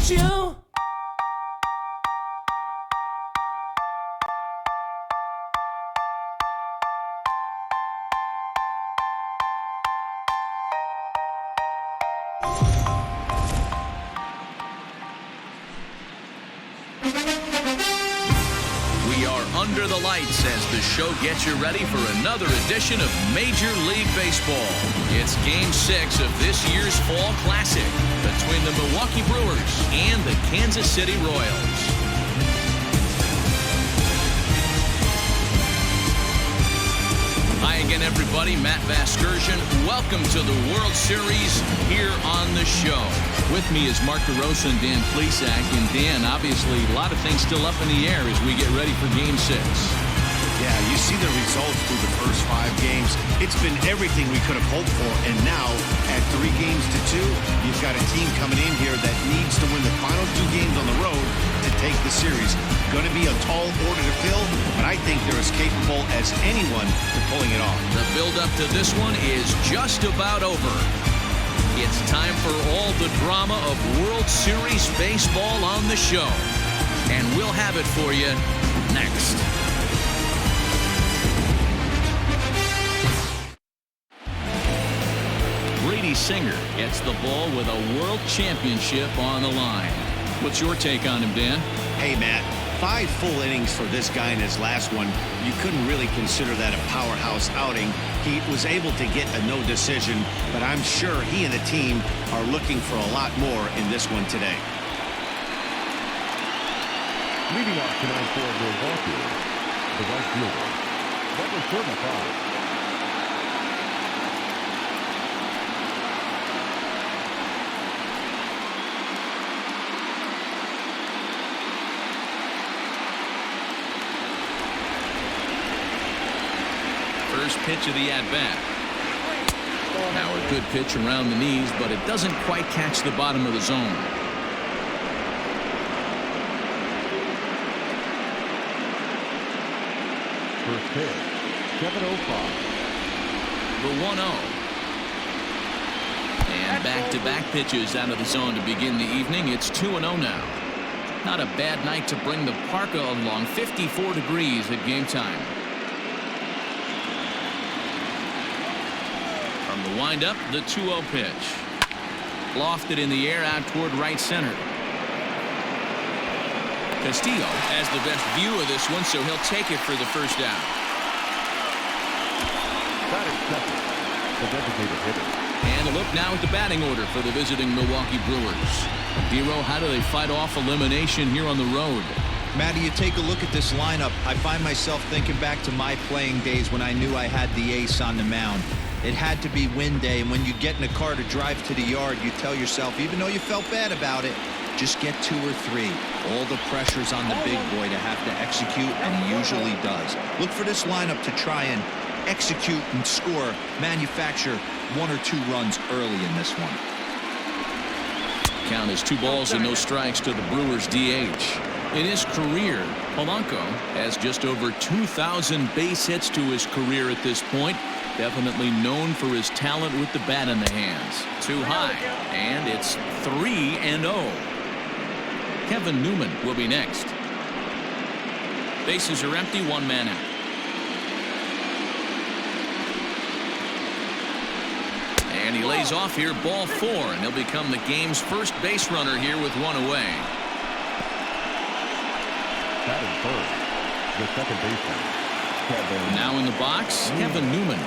want you. We are under the lights as the show gets you ready for another edition of Major League Baseball. It's Game 6 of this year's Fall Classic between the Milwaukee Brewers and the Kansas City Royals. Hi again, everybody. Matt Vasgersian. Welcome to the World Series here on the show. With me is Mark DeRosa and Dan Plesac. And Dan, obviously, a lot of things still up in the air as we get ready for Game 6. Yeah, you see the results through the first 5 games. It's been everything we could have hoped for. And now, at 3 games to 2, you've got a team coming in here that needs to win the final 2 games on the road to take the series. Going to be a tall order to fill, but I think they're as capable as anyone to pulling it off. The build-up to this one is just about over. It's time for all the drama of World Series baseball on the show. And we'll have it for you next. Brady Singer gets the ball with a world championship on the line. What's your take on him, Dan? Hey, Matt, 5 full innings for this guy in his last one. You couldn't really consider that a powerhouse outing. He was able to get a no decision, but I'm sure he and the team are looking for a lot more in this one today. Leading off tonight for Milwaukee, the right fielder, number 35. First pitch of the at-bat. Now a good pitch around the knees, but it doesn't quite catch the bottom of the zone. First pitch, 7:05. The 1-0. And back-to-back pitches out of the zone to begin the evening. It's 2-0 now. Not a bad night to bring the parka along. 54 degrees at game time. From the windup, the 2-0 pitch. Lofted in the air out toward right center. Castillo has the best view of this one, so he'll take it for the first down. Batting second, the designated hitter. And a look now at the batting order for the visiting Milwaukee Brewers. Dero, how do they fight off elimination here on the road? Matty, you take a look at this lineup. I find myself thinking back to my playing days when I knew I had the ace on the mound. It had to be win day, and when you get in a car to drive to the yard, you tell yourself, even though you felt bad about it, just get 2 or 3. All the pressure's on the big boy to have to execute, and he usually does. Look for this lineup to try and execute and score, manufacture 1 or 2 runs early in this one. Count is 2 balls and no strikes to the Brewers DH. In his career, Polanco has just over 2,000 base hits to his career at this point. Definitely known for his talent with the bat in the hands. Too high, and it's 3-0. Kevin Newman will be next. Bases are empty, 1 man out. And he lays off here, ball 4, and he'll become the game's first base runner here with 1 away. Batting first, the second baseman, Kevin. Now in the box, Kevin Newman.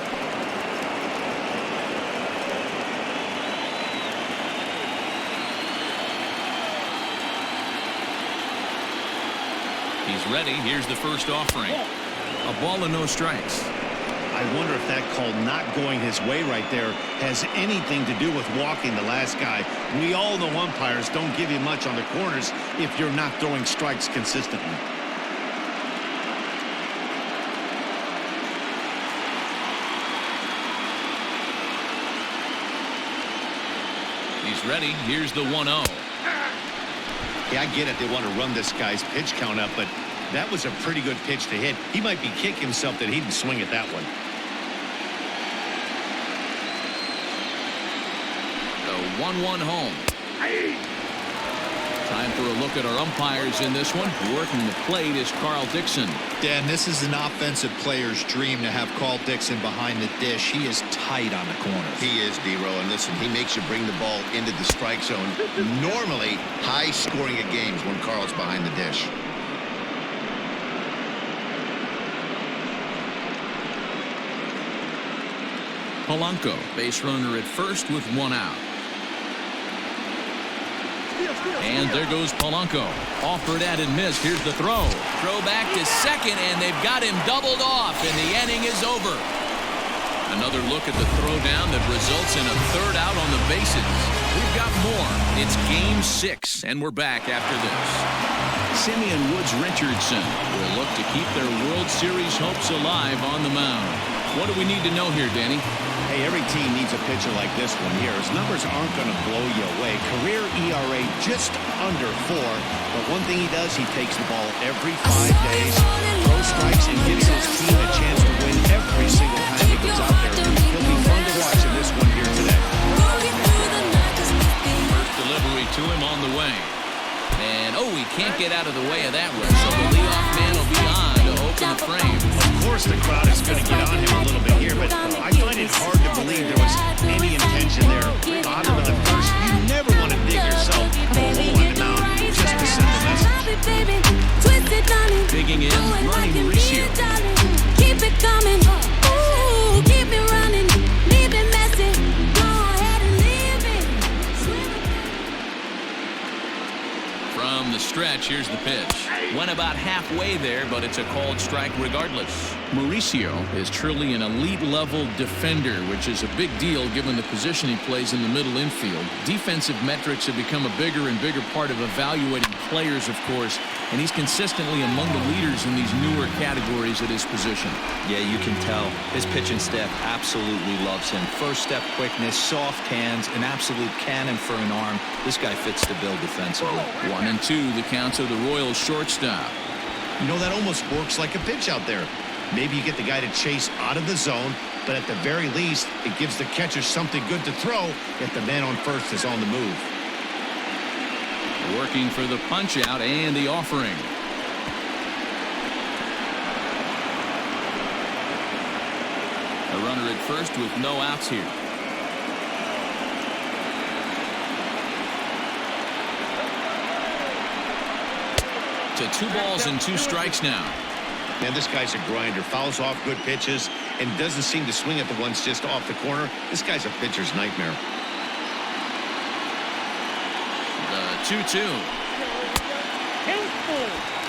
He's ready. Here's the first offering. A ball and no strikes. I wonder if that call not going his way right there has anything to do with walking the last guy. We all know umpires don't give you much on the corners if you're not throwing strikes consistently. He's ready. Here's the 1-0. Yeah, I get it. They want to run this guy's pitch count up, but that was a pretty good pitch to hit. He might be kicking himself that he didn't swing at that one. The 1-1 home. Time for a look at our umpires in this one. Working the plate is Carl Dixon. Dan, this is an offensive player's dream to have Carl Dixon behind the dish. He is tight on the corners. He is, D-Row, and listen, he makes you bring the ball into the strike zone. Normally, high scoring of games when Carl's behind the dish. Polanco, base runner at first with one out. And there goes Polanco. Offered at and missed. Here's the throw. Throw back to second, and they've got him doubled off, and the inning is over. Another look at the throw down that results in a third out on the bases. We've got more. It's Game 6, and we're back after this. Simeon Woods Richardson will look to keep their World Series hopes alive on the mound. What do we need to know here, Danny? Hey, every team needs a pitcher like this one here. His numbers aren't going to blow you away. Career ERA just under 4. But one thing he does, he takes the ball every 5 days, throws strikes, and gives his team a chance to win every single time he gets out there. He'll be fun to watch in this one here today. First delivery to him on the way. And, he can't get out of the way of that one. So the leadoff man will be on to open the frame. Of course, the crowd is going to get on him a little bit here, but I find it hard to believe there was any intention there. Bottom of the first, you never want to dig yourself a hole on the mound just to send a message. Digging in, running Mauricio. Keep it coming. Ooh, keep it running. Leave it messy. Go ahead and leave it. From the stretch, here's the pitch. Went about halfway there, but it's a called strike regardless. Mauricio is truly an elite-level defender, which is a big deal given the position he plays in the middle infield. Defensive metrics have become a bigger and bigger part of evaluating players, of course, and he's consistently among the leaders in these newer categories at his position. Yeah, you can tell. His pitching staff absolutely loves him. First step quickness, soft hands, an absolute cannon for an arm. This guy fits the bill defensively. 1-2, the counts of the Royals shortstop. You know, that almost works like a pitch out there. Maybe you get the guy to chase out of the zone, but at the very least, it gives the catcher something good to throw if the man on first is on the move. Working for the punch-out and the offering. A runner at first with no outs here. To 2 balls and 2 strikes now. Man, this guy's a grinder. Fouls off good pitches and doesn't seem to swing at the ones just off the corner. This guy's a pitcher's nightmare. The 2-2.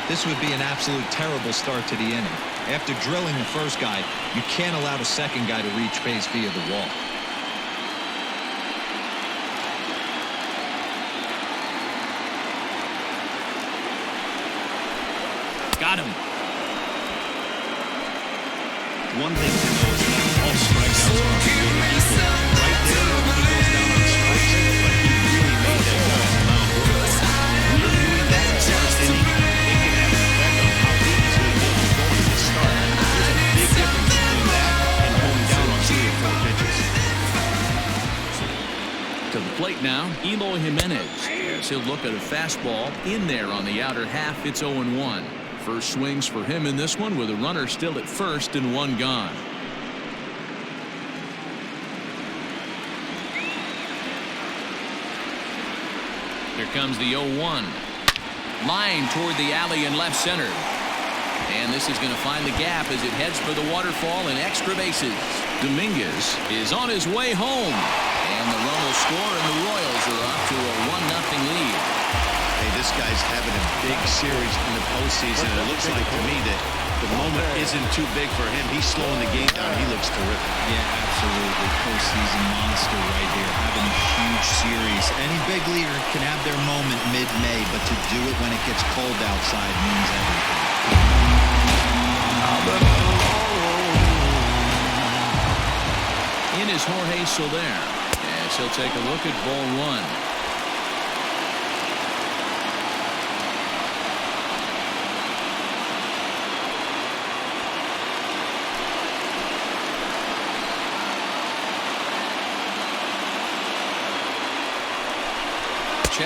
This would be an absolute terrible start to the inning. After drilling the first guy, you can't allow the second guy to reach base via the wall. Got him. One thing to know is that all strikeouts are created equal. Right there, he goes down on strikes, but he really made that guy on the mound work. When you're doing that in the first inning, it can have an effect on how he is going to be able to go into the start. There's a big difference between that and going down on 3 or 4 pitches. To the plate now, Eloy Jimenez. As he'll look at a fastball in there on the outer half. It's 0-1. First swings for him in this one with a runner still at first and 1 gone. Here comes the 0-1. Line toward the alley in left center. And this is going to find the gap as it heads for the waterfall and extra bases. Dominguez is on his way home. And the run will score, and the Royals are up to a 1-0 lead. Hey, this guy's having a big series in the postseason. It looks like to me that the moment isn't too big for him. He's slowing the game down. He looks terrific. Yeah, absolutely. Postseason monster right here. Having a huge series. Any big leaguer can have their moment mid-May, but to do it when it gets cold outside means everything. In is Jorge Soler, as he'll take a look at ball 1.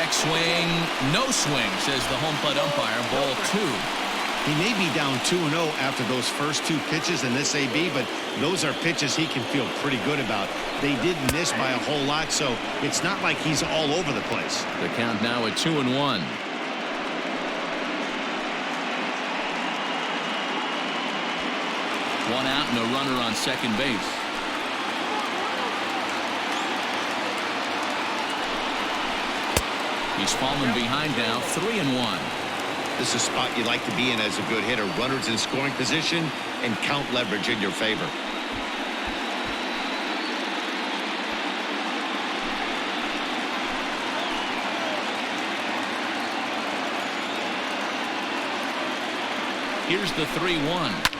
check swing. No swing, says the home plate umpire. Ball 2. He may be down 2-0 after those first 2 pitches in this AB, but those are pitches he can feel pretty good about. They did miss by a whole lot, so it's not like he's all over the place. The count now at 2-1. One out and a runner on second base. He's fallen behind now, 3-1. This is a spot you like to be in as a good hitter. Runners in scoring position and count leverage in your favor. Here's the 3-1.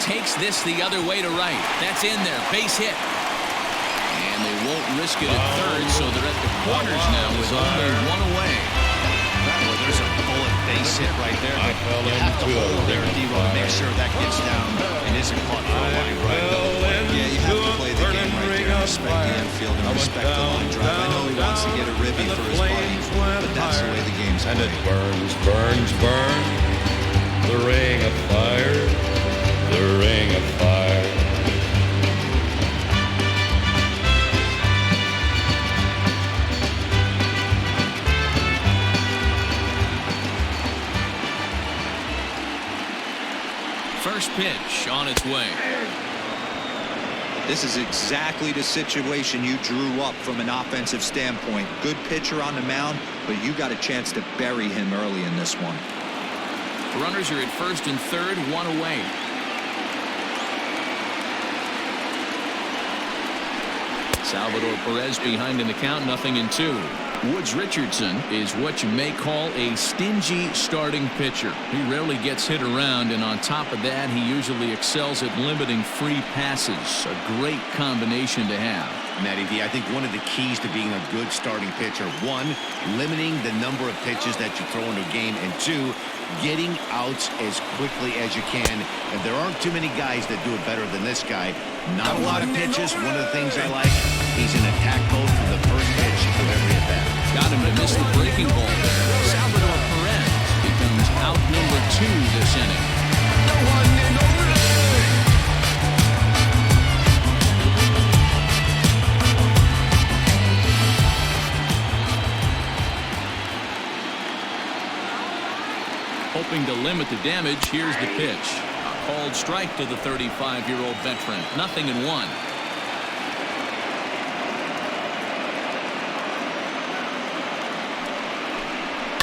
Takes this the other way to right. That's in there. Base hit. And they won't risk it at third, so they're at the corners now with only one away. Well, there's a bullet base hit right there. You have to hold there, D-Ro, to make sure that gets down and isn't caught for a line drive. Yeah, you have to play the game right there. Respect the infield and respect the line drive. I know he wants to get a ribby for his buddy, but that's the way the game's played. And it burns, burns, burns. The ring of fire. The ring of fire. First pitch on its way. This is exactly the situation you drew up from an offensive standpoint. Good pitcher on the mound, but you got a chance to bury him early in this one. Runners are at first and third, one away. Salvador Perez behind in the count, 0-2. Woods Richardson is what you may call a stingy starting pitcher. He rarely gets hit around, and on top of that, he usually excels at limiting free passes. A great combination to have. Matty D, I think one of the keys to being a good starting pitcher, 1, limiting the number of pitches that you throw into a game, and 2, getting outs as quickly as you can. And there aren't too many guys that do it better than this guy. Not a lot of pitches. One of the things I like, he's in attack mode from the first pitch of every at-bat. Got him to miss the breaking ball there. Salvador Perez becomes out number 2 this inning. Hoping to limit the damage, here's the pitch. A called strike to the 35-year-old veteran. 0-1.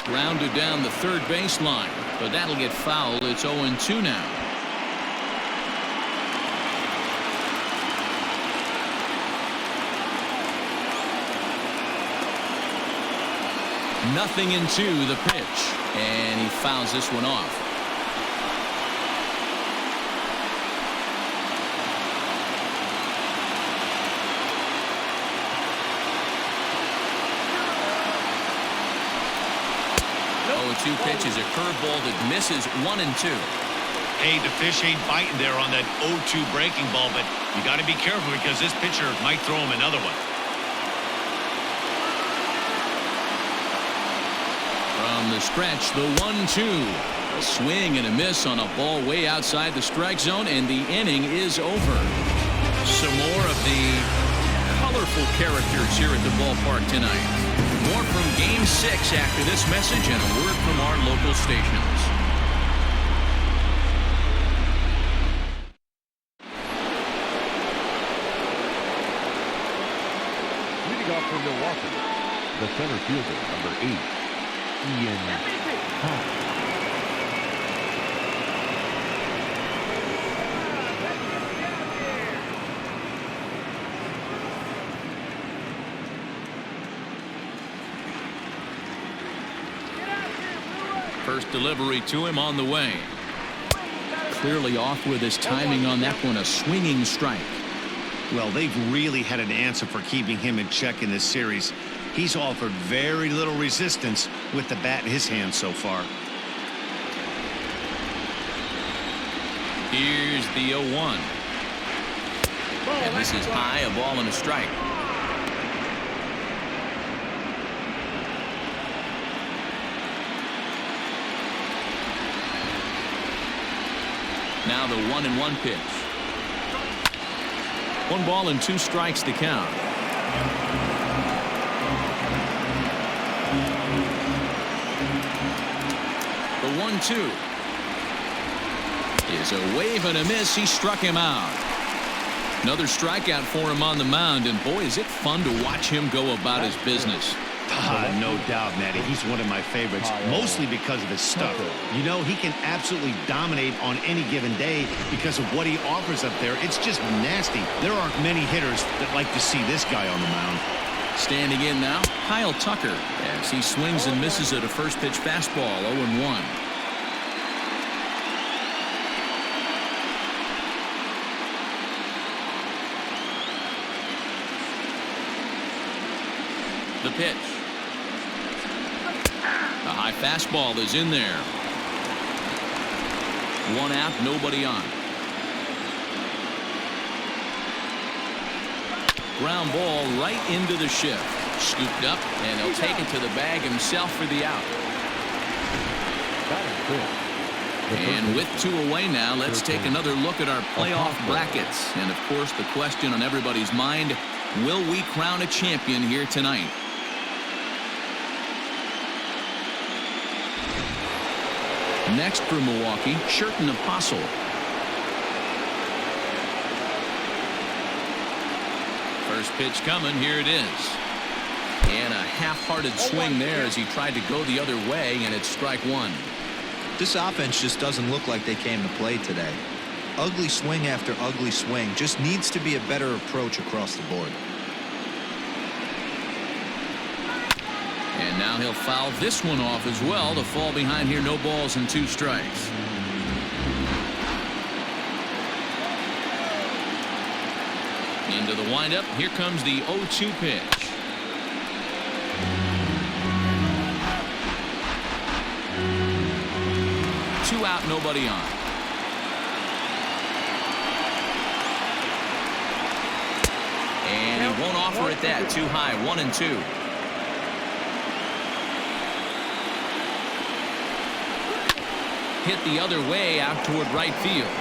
Grounded down the third baseline, but that'll get fouled. It's 0-2 now. Nothing into the pitch, and he fouls this one off. Two pitches, a curveball that misses 1-2. Hey, the fish ain't biting there on that 0-2 breaking ball, but you got to be careful because this pitcher might throw him another one. From the stretch, the 1-2. A swing and a miss on a ball way outside the strike zone, and the inning is over. Some more of the colorful characters here at the ballpark tonight. More from Game 6 after this message and a word from our local stations. Leading off for Milwaukee, the center fielder, number 8, Ian Happ. First delivery to him on the way. Clearly off with his timing on that one, a swinging strike. Well, they've really had an answer for keeping him in check in this series. He's offered very little resistance, with the bat in his hand so far. Here's the 0-1. And this is high, a ball and a strike. Now the 1-1 pitch. 1 ball and 2 strikes to count. The 1-2 is a wave and a miss. He struck him out. Another strikeout for him on the mound, and boy, is it fun to watch him go about his business. No doubt, Matty. He's one of my favorites, mostly because of his stuff. You know, he can absolutely dominate on any given day because of what he offers up there. It's just nasty. There aren't many hitters that like to see this guy on the mound. Standing in now, Kyle Tucker, as he swings and misses at a first pitch fastball, 0-1. The pitch. The high fastball is in there. 1 out, nobody on. Ground ball right into the shift. Scooped up, and he'll take it to the bag himself for the out. And with 2 away now, let's take another look at our playoff brackets. And of course, the question on everybody's mind, will we crown a champion here tonight? Next for Milwaukee, Sherten Apostle. First pitch coming, here it is. And a half-hearted swing there as he tried to go the other way, and it's strike 1. This offense just doesn't look like they came to play today. Ugly swing after ugly swing. Just needs to be a better approach across the board. And now he'll foul this one off as well to fall behind here. No balls and 2 strikes. Into the windup. Here comes the 0-2 pitch. Two out, nobody on. And he won't offer it that. Too high. 1-2. Hit the other way out toward right field.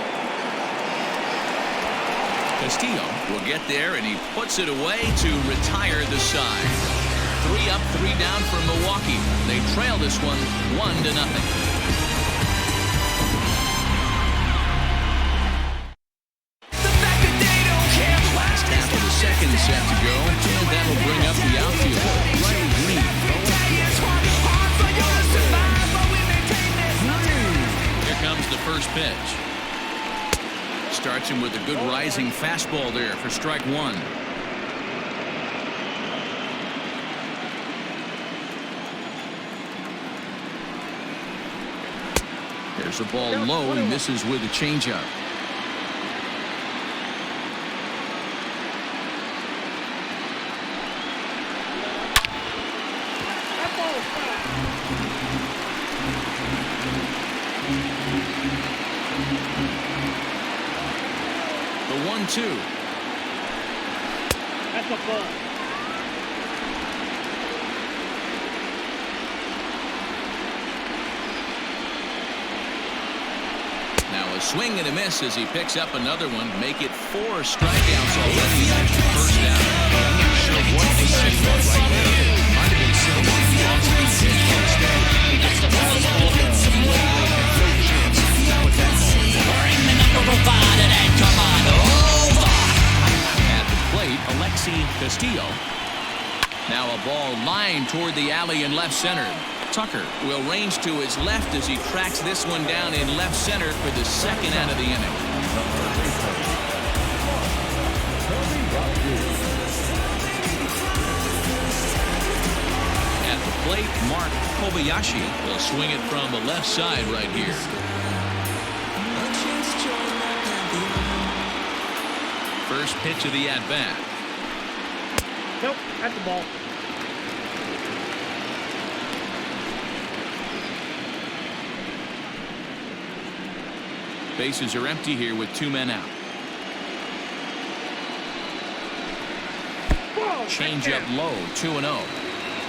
Castillo will get there, and he puts it away to retire the side. 3 up, 3 down for Milwaukee. They trail this one 1-0. Last half of the second set to go, and that'll bring up the outfielder, Riley Green. Comes the first pitch. Starts him with a good rising fastball there for strike 1. There's a ball low. He misses with a changeup. The 1-2. That's a ball. Now a swing and a miss as he picks up another one. Make it 4 strikeouts already. That's your first down. I'm not sure what the signal right there. Might have been simple. Off-speed pitch. Instead, he gets the ball called up. No chance to put that ball. At the plate, Alexi Castillo. Now a ball lined toward the alley in left center. Tucker will range to his left as he tracks this one down in left center for the second out of the inning. At the plate, Mark Kobayashi will swing it from the left side right here. First pitch of the at-bat. Nope, that's the ball. Bases are empty here with 2 men out. Change up low, 2-0.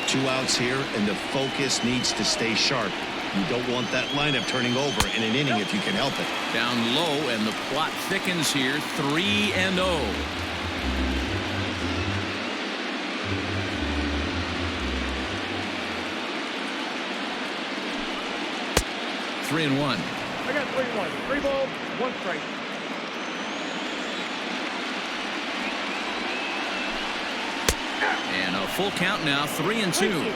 2 outs here, and the focus needs to stay sharp. You don't want that lineup turning over in an inning if you can help it. Down low, and the plot thickens here, 3-0. 3-1. I got 3-1. 3 balls, 1 strike. And a full count now, 3-2.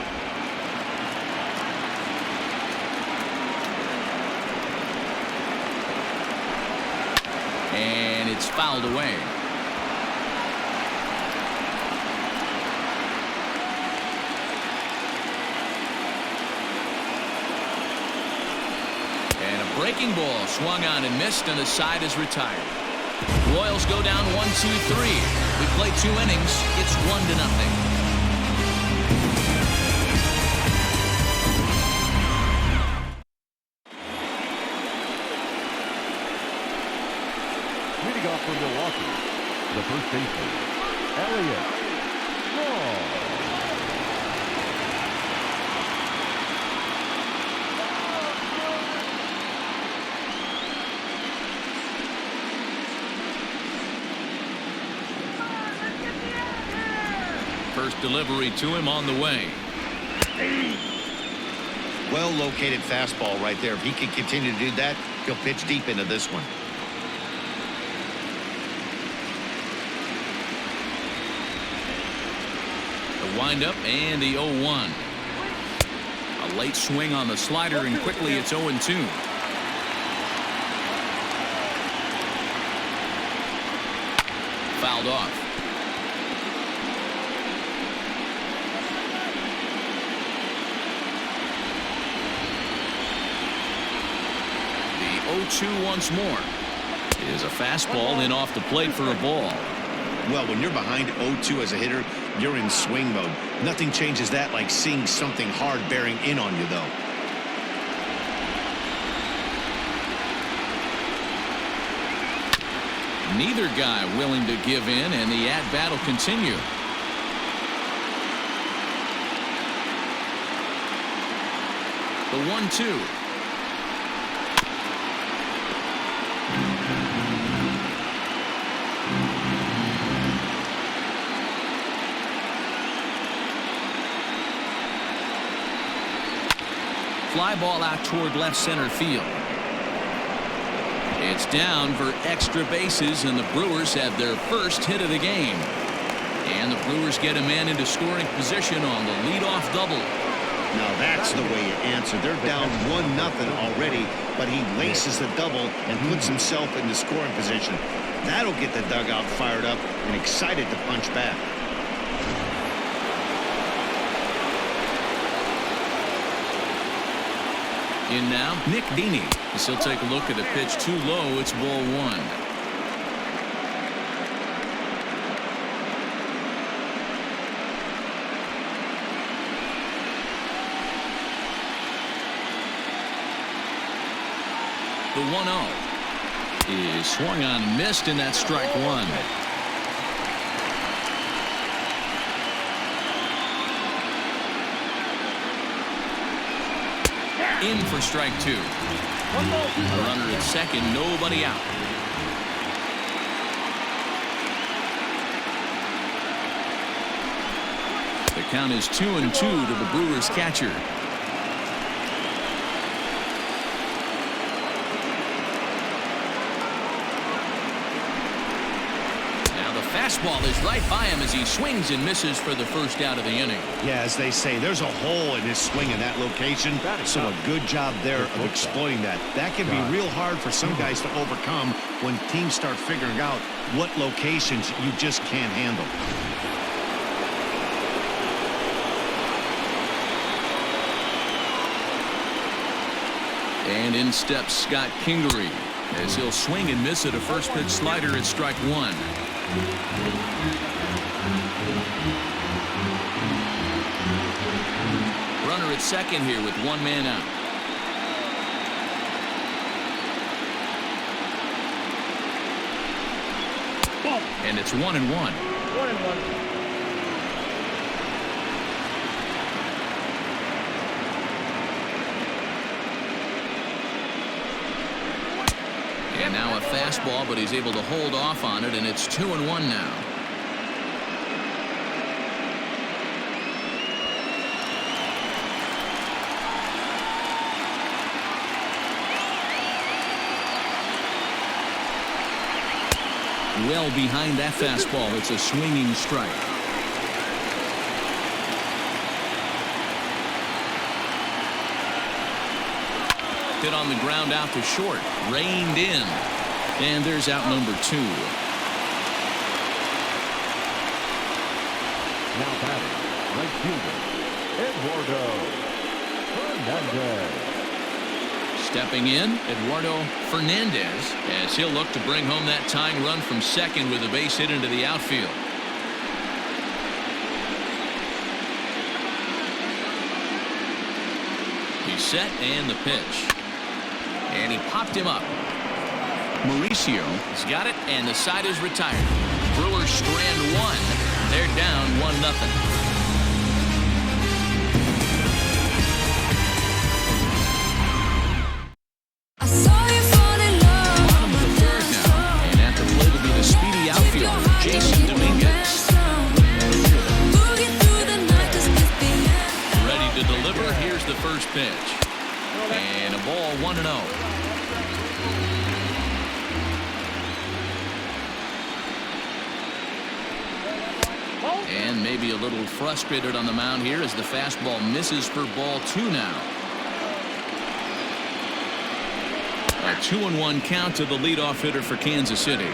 And it's fouled away. And a breaking ball swung on and missed, and the side is retired. Royals go down 1-2-3. We play 2 innings. It's 1-0. Leading off for Milwaukee, the first baseman, Elliott Straw. First delivery to him on the way. Well located fastball right there. If he can continue to do that, he'll pitch deep into this one. The windup and the 0-1. A late swing on the slider, and quickly it's 0-2. Fouled off. The 0-2 once more. Is a fastball in off the plate for a ball. Well, when you're behind 0-2 as a hitter, you're in swing mode. Nothing changes that like seeing something hard bearing in on you, though. Neither guy willing to give in, and the at-bat will continue. The 1-2. Fly ball out toward left center field. It's down for extra bases, and the Brewers have their first hit of the game. And the Brewers get a man into scoring position on the leadoff double. Now that's the way you answer. They're down 1-0 already, but he laces the double and puts himself into scoring position. That'll get the dugout fired up and excited to punch back. In now, Nick Dini. As he'll take a look at a pitch too low. It's ball 1. The 1-0 is swung on and missed, and that's strike 1. In for strike 2. A runner at second, nobody out. The count is 2-2 to the Brewers catcher. Fastball is right by him as he swings and misses for the first out of the inning. Yeah, as they say, there's a hole in his swing in that location, so a good job there of exploiting that. That can be real hard for some guys to overcome when teams start figuring out what locations you just can't handle. And in steps Scott Kingery as he'll swing and miss at a first pitch slider at strike 1. Runner at second here with 1 man out. And it's 1-1. 1-1. And now a fastball, but he's able to hold off on it, and it's 2-1 now. Well behind that fastball. It's a swinging strike. Hit on the ground out to short. Reined in. And there's out number 2. Now batting, right fielder, Eduardo Fernandez. Stepping in, Eduardo Fernandez, as he'll look to bring home that tying run from second with a base hit into the outfield. He's set, and the pitch. And he popped him up. Mauricio has got it, and the side is retired. Brewers strand 1. They're down 1-0. Jason Dominguez. Ready to deliver. Here's the first pitch. And a ball 1-0. And maybe a little frustrated on the mound here as the fastball misses for ball 2 now. A 2-1 count to the leadoff hitter for Kansas City.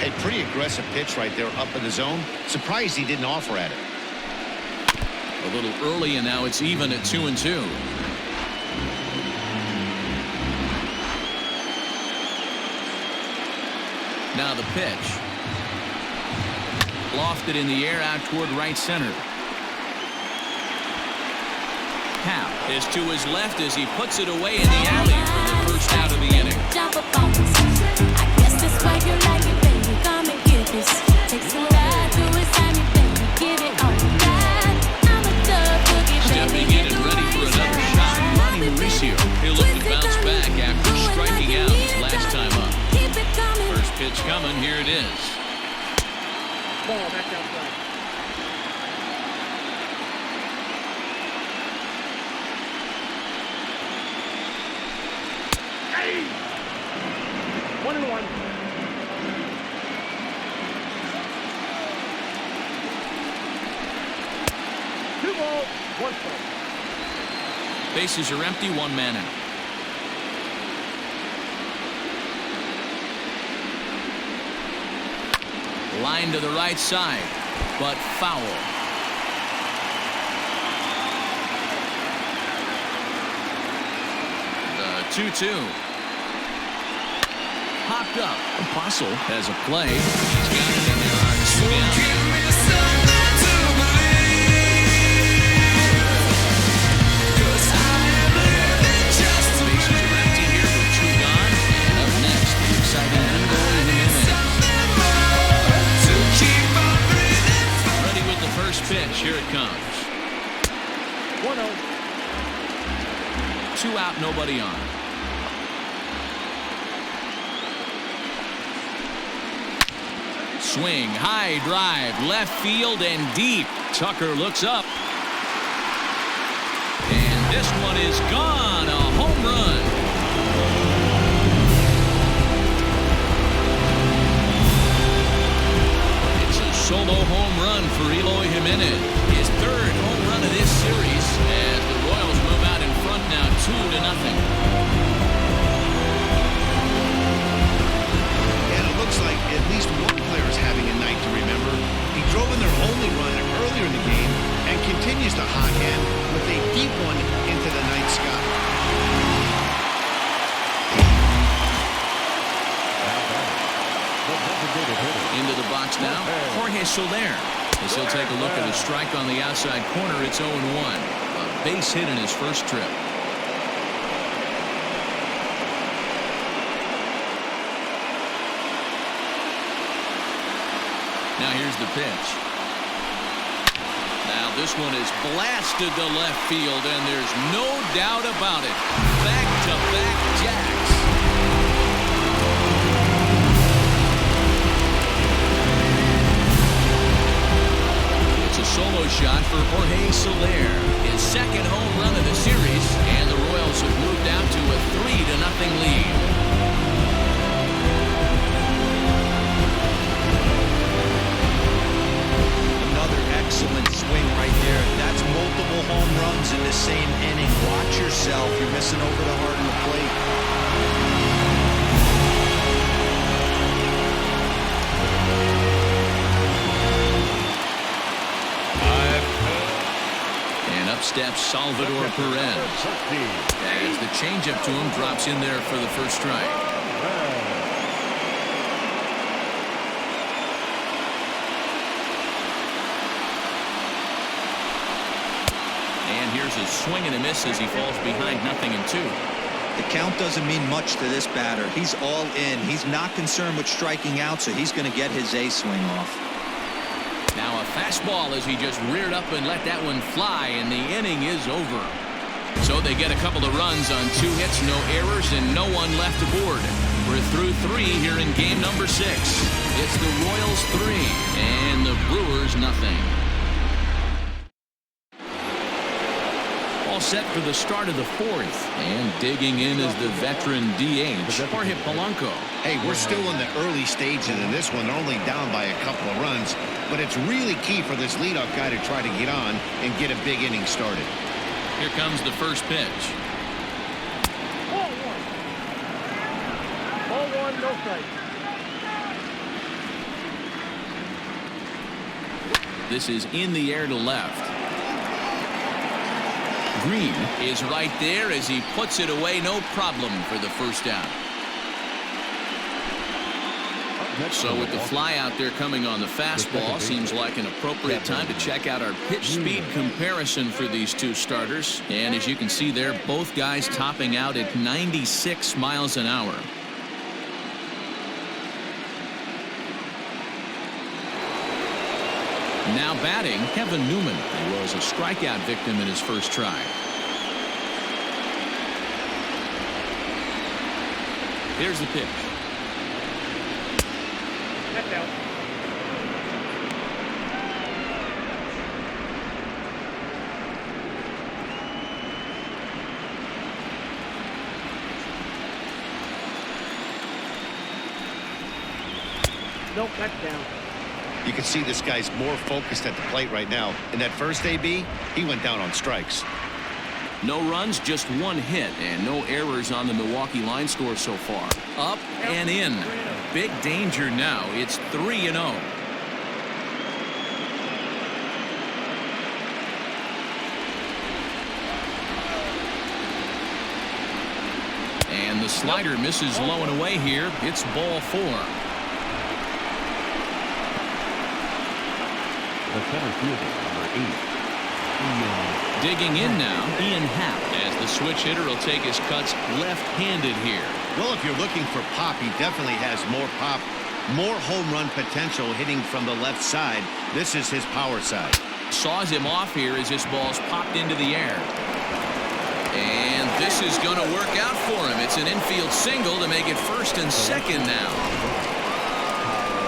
A pretty aggressive pitch right there up in the zone. Surprised he didn't offer at it. A little early, and now it's even at 2-2. Now the pitch. Lofted in the air out toward right center. Hal is to his left as he puts it away in the alley for the first out of the inning. I guess that's why you like it, baby. Come and get this. Take some ride through it, sign it, baby. Give it all you got. I'm a thug boogie, baby. Stepping in and ready for another shot. Ronnie Mauricio. He'll look to bounce back after striking out his last time up. First pitch coming. Here it is. Ball back outside. Hey! 1-1. Two balls, 1 strike. Bases are empty. 1 man out. Line to the right side, but foul. The 2-2. Popped up. Apostle has a play. He's got it, and there are 2 down. Bases are empty here with 2 gone. And up next, the exciting Eloy Jimenez. Ready with the first pitch. Here it comes. 1-0. 2 out, nobody on. Swing, high drive, left field and deep. Tucker looks up. And this one is gone. A home run. It's a solo home run for Eloy Jimenez. His 3rd home run of this series as the Royals move out in front now 2-0. And it looks like at least one player is having a night to remember. He drove in their only run earlier in the game and continues to hot hand with a deep one into the night sky. Into the box now, Jorge Soler. As he'll take a look at a strike on the outside corner, it's 0-1. A base hit in his first trip. Now here's the pitch. Now this one is blasted to left field, and there's no doubt about it. Back-to-back jacks. It's a solo shot for Jorge Soler, his second home run of the series, and the Royals have moved out to a 3-0 lead. Excellent swing right there. That's multiple home runs in the same inning. Watch yourself. You're missing over the heart of the plate. And up steps Salvador Perez. As the changeup to him drops in there for the first strike. Here's a swing and a miss as he falls behind 0-2. The count doesn't mean much to this batter. He's all in. He's not concerned with striking out, so he's going to get his A swing off. Now a fastball as he just reared up and let that one fly, and the inning is over. So they get a couple of runs on 2 hits, no errors, and no one left aboard. We're through 3 here in game number 6. It's the Royals 3 and the Brewers 0. All set for the start of the 4th, and digging in is the veteran DH, Jorge Polanco. Hey, we're still in the early stages in this one. They're only down by a couple of runs, but it's really key for this leadoff guy to try to get on and get a big inning started. Here comes the first pitch. Ball 1. Ball 1, no strike. This is in the air to left. Green is right there as he puts it away, no problem for the first down. So with the fly out there coming on the fastball, seems like an appropriate time to check out our pitch speed comparison for these two starters. And as you can see there, both guys topping out at 96 miles an hour. Now batting, Kevin Newman. He was a strikeout victim in his first try. Here's the pitch. That's out. Nope, that's down. You can see this guy's more focused at the plate right now. In that first AB, he went down on strikes. No runs, just 1 hit, and no errors on the Milwaukee line score so far. Up and in. Big danger now. It's 3-0. And the slider misses low and away here. It's ball 4. The center fielder, number 8, Ian. Digging in now, Ian Happ, as the switch hitter will take his cuts left-handed here. Well, if you're looking for pop, he definitely has more pop, more home run potential hitting from the left side. This is his power side. Saws him off here as this ball's popped into the air. And this is going to work out for him. It's an infield single to make it first and second now.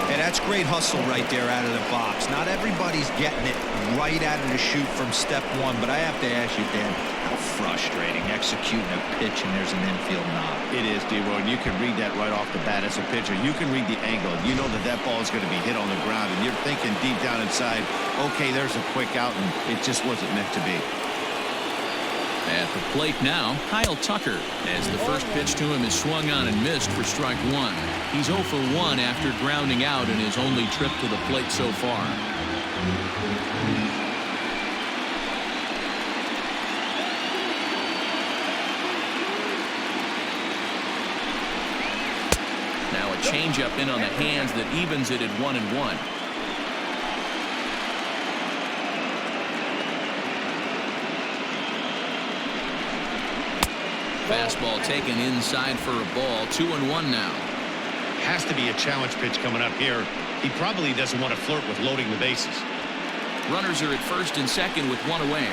And that's great hustle right there out of the box. Not everybody's getting it right out of the chute from step 1, but I have to ask you, Dan, how frustrating executing a pitch and there's an infield knob. It is, D-Roy, and you can read that right off the bat as a pitcher. You can read the angle. You know that that ball is going to be hit on the ground, and you're thinking deep down inside, okay, there's a quick out, and it just wasn't meant to be. At the plate now, Kyle Tucker, as the first pitch to him is swung on and missed for strike 1. He's 0 for 1 after grounding out in his only trip to the plate so far. Now a changeup in on the hands that evens it at 1-1. Fastball taken inside for a ball. 2-1 now. has to be a challenge pitch coming up here. He probably doesn't want to flirt with loading the bases. Runners are at first and second with one away.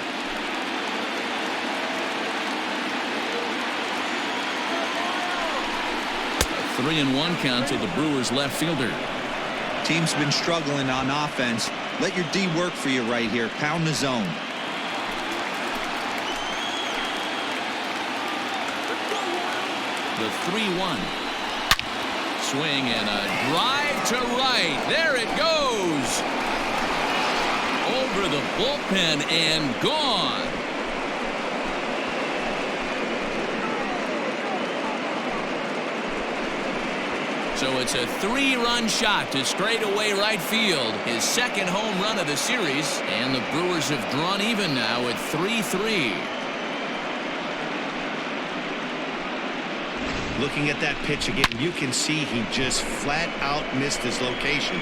A 3-1 count to the Brewers left fielder. Team's been struggling on offense. Let your D work for you right here. Pound the zone. The 3-1. Swing and a drive to right. There it goes. Over the bullpen and gone. So it's a 3-run shot to straightaway right field. His second home run of the series. And the Brewers have drawn even now at 3-3. Looking at that pitch again, you can see he just flat out missed his location.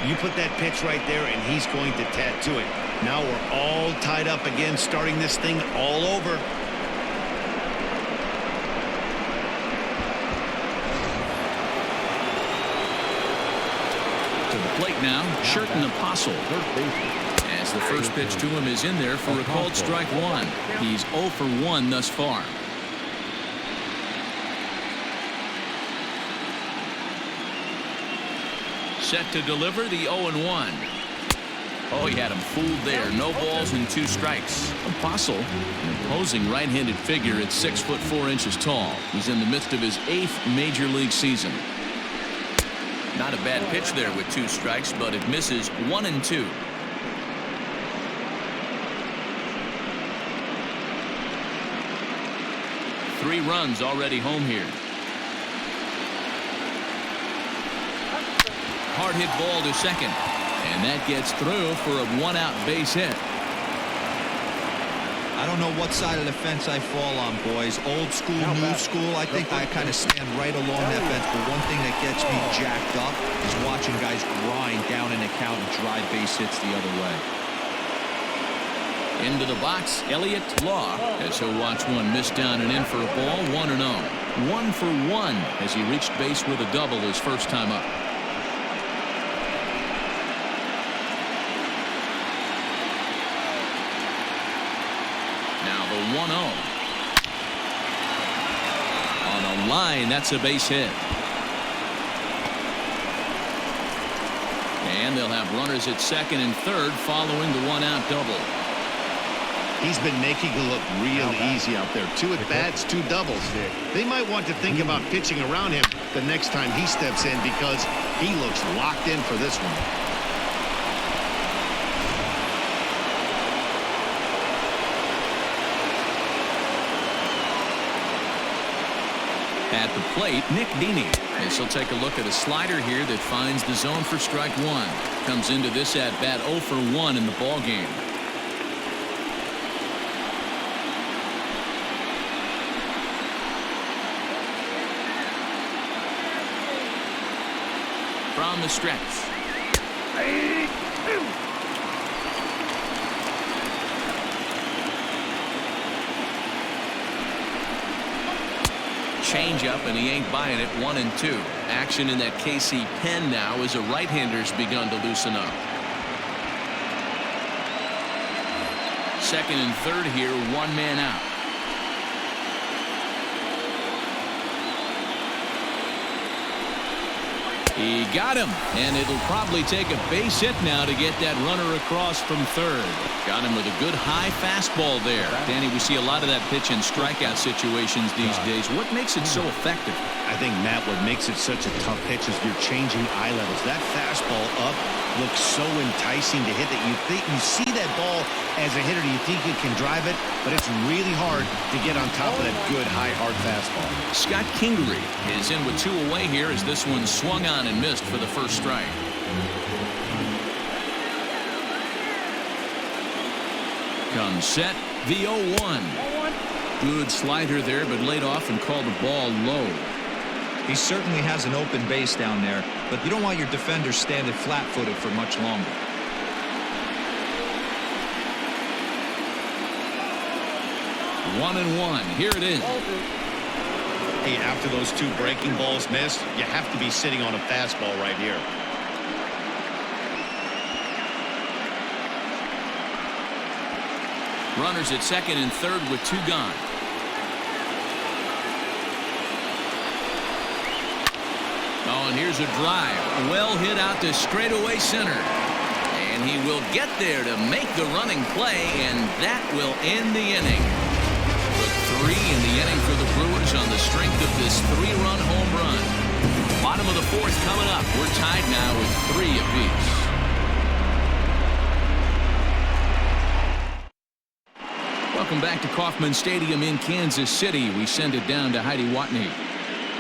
You put that pitch right there and he's going to tattoo it. Now we're all tied up again, starting this thing all over. To the plate now, Sherten Apostle. As the first pitch to him is in there for a called strike one. He's 0 for 1 thus far. Set to deliver the 0-1. Oh, he had him fooled there. No balls and 2 strikes. Apostle, an imposing right-handed figure at 6'4" tall. He's in the midst of his 8th major league season. Not a bad pitch there with 2 strikes, but it misses 1 and 2. Three runs already home here. Hard hit ball to second, and that gets through for a 1-out base hit. I don't know what side of the fence I fall on, boys. Old school, new school. I think I kind of stand right along that fence. But one thing that gets me jacked up is watching guys grind down in the count and drive base hits the other way. Into the box, Elliott Law, as he'll watch one miss down and in for a ball. 1-0. 1 for 1 as he reached base with a double his first time up. Now the 1-0. On a line, that's a base hit. And they'll have runners at second and third following the 1-out double. He's been making it look real easy out there. 2 at-bats, 2 doubles. They might want to think about pitching around him the next time he steps in because he looks locked in for this one. At the plate, Nick Dini. As he'll take a look at a slider here that finds the zone for strike one. Comes into this at-bat 0 for 1 in the ball game. From the stretch. Change up, and he ain't buying it. 1 and 2. Action in that KC pen now as a right-hander's begun to loosen up. Second and third here, 1 man out. He got him, and it'll probably take a base hit now to get that runner across from third. Got him with a good high fastball there. Danny, we see a lot of that pitch in strikeout situations these days. What makes it so effective? I think, Matt, what makes it such a tough pitch is you're changing eye levels. That fastball up looks so enticing to hit that you see that ball as a hitter, you think you can drive it, but it's really hard to get on top of that good high hard fastball. Scott Kingery is in with 2 away here as this one swung on and missed for the first strike. Comes set, the 0-1. Good slider there, but laid off and called the ball low. He certainly has an open base down there, but you don't want your defender standing flat-footed for much longer. One and one. Here it is. Hey, after those 2 breaking balls missed, you have to be sitting on a fastball right here. Runners at second and third with 2 gone. Oh, and here's a drive. Well hit out to straightaway center. And he will get there to make the running play, and that will end the inning. Put 3 in the inning for the Brewers on the strength of this 3-run home run. Bottom of the 4th coming up. We're tied now with 3 apiece. Welcome back to Kauffman Stadium in Kansas City. We send it down to Heidi Watney.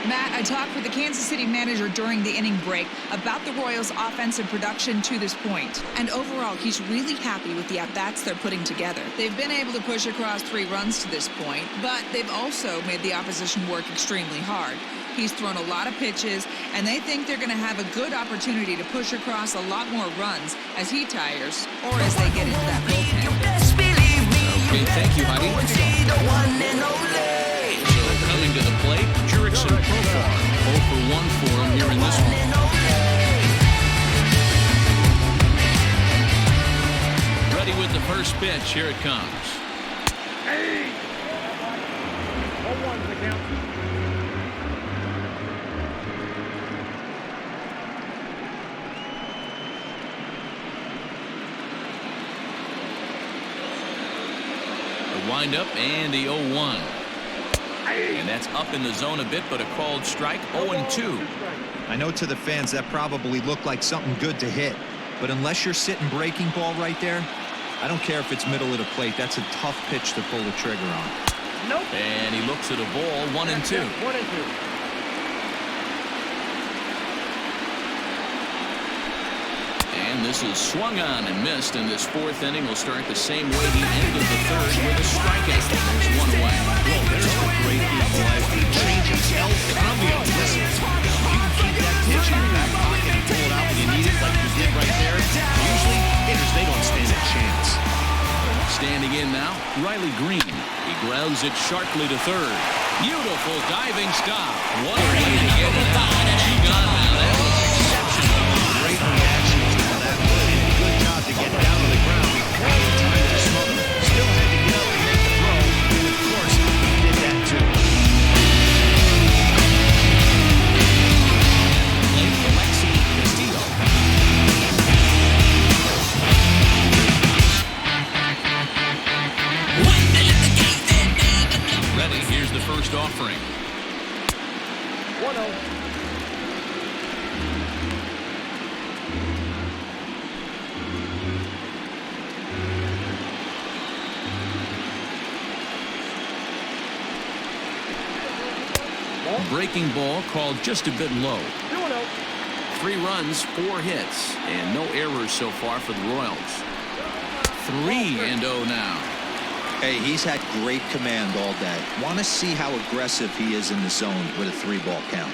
Matt, I talked with the Kansas City manager during the inning break about the Royals' offensive production to this point. And overall, he's really happy with the at-bats they're putting together. They've been able to push across 3 runs to this point, but they've also made the opposition work extremely hard. He's thrown a lot of pitches, and they think they're going to have a good opportunity to push across a lot more runs as he tires or as they get into that bullpen. Okay, thank you, Heidi. So coming to the plate, Jurickson Profar. 0 for 1 for him here in this one. Ready with the first pitch. Here it comes. Hey! 0-1 the count. The windup and the 0-1. And that's up in the zone a bit, but a called strike. 0-2. I know to the fans that probably looked like something good to hit, but unless you're sitting breaking ball right there, I don't care if it's middle of the plate. That's a tough pitch to pull the trigger on. Nope. And he looks at a ball. 1-2. 1-2. And this is swung on and missed, and this 4th inning will start the same way he ended the 3rd with a strikeout. There's 1 away. Well, there's a great equalizer. Change El Cambio. Listen, you can keep that pitch in your back pocket and pull it out when you need it like you did right there. Usually, hitters, they don't stand a chance. Standing in now, Riley Green. He grounds it sharply to 3rd. Beautiful diving stop. What a way to get it out. She gone now. That was exceptional. Great reaction to that play. And good job to get down on the ground before the time to smother. Still had to get up and make the throw. And of course, he did that too. Late Alexi Castillo. Ready, here's the first offering. 1-0. Breaking ball called just a bit low. 2-0. 3 runs, 4 hits, and no errors so far for the Royals. 3-0 now. Hey, he's had great command all day. Want to see how aggressive he is in the zone with a 3-ball count.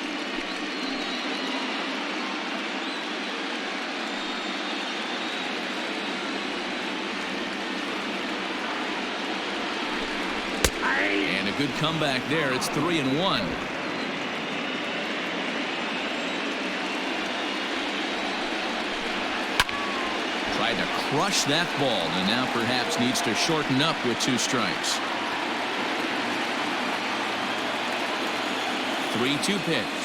And a good comeback there. It's 3-1. Tried to crush that ball, and now perhaps needs to shorten up with 2 strikes. 3-2 pitch.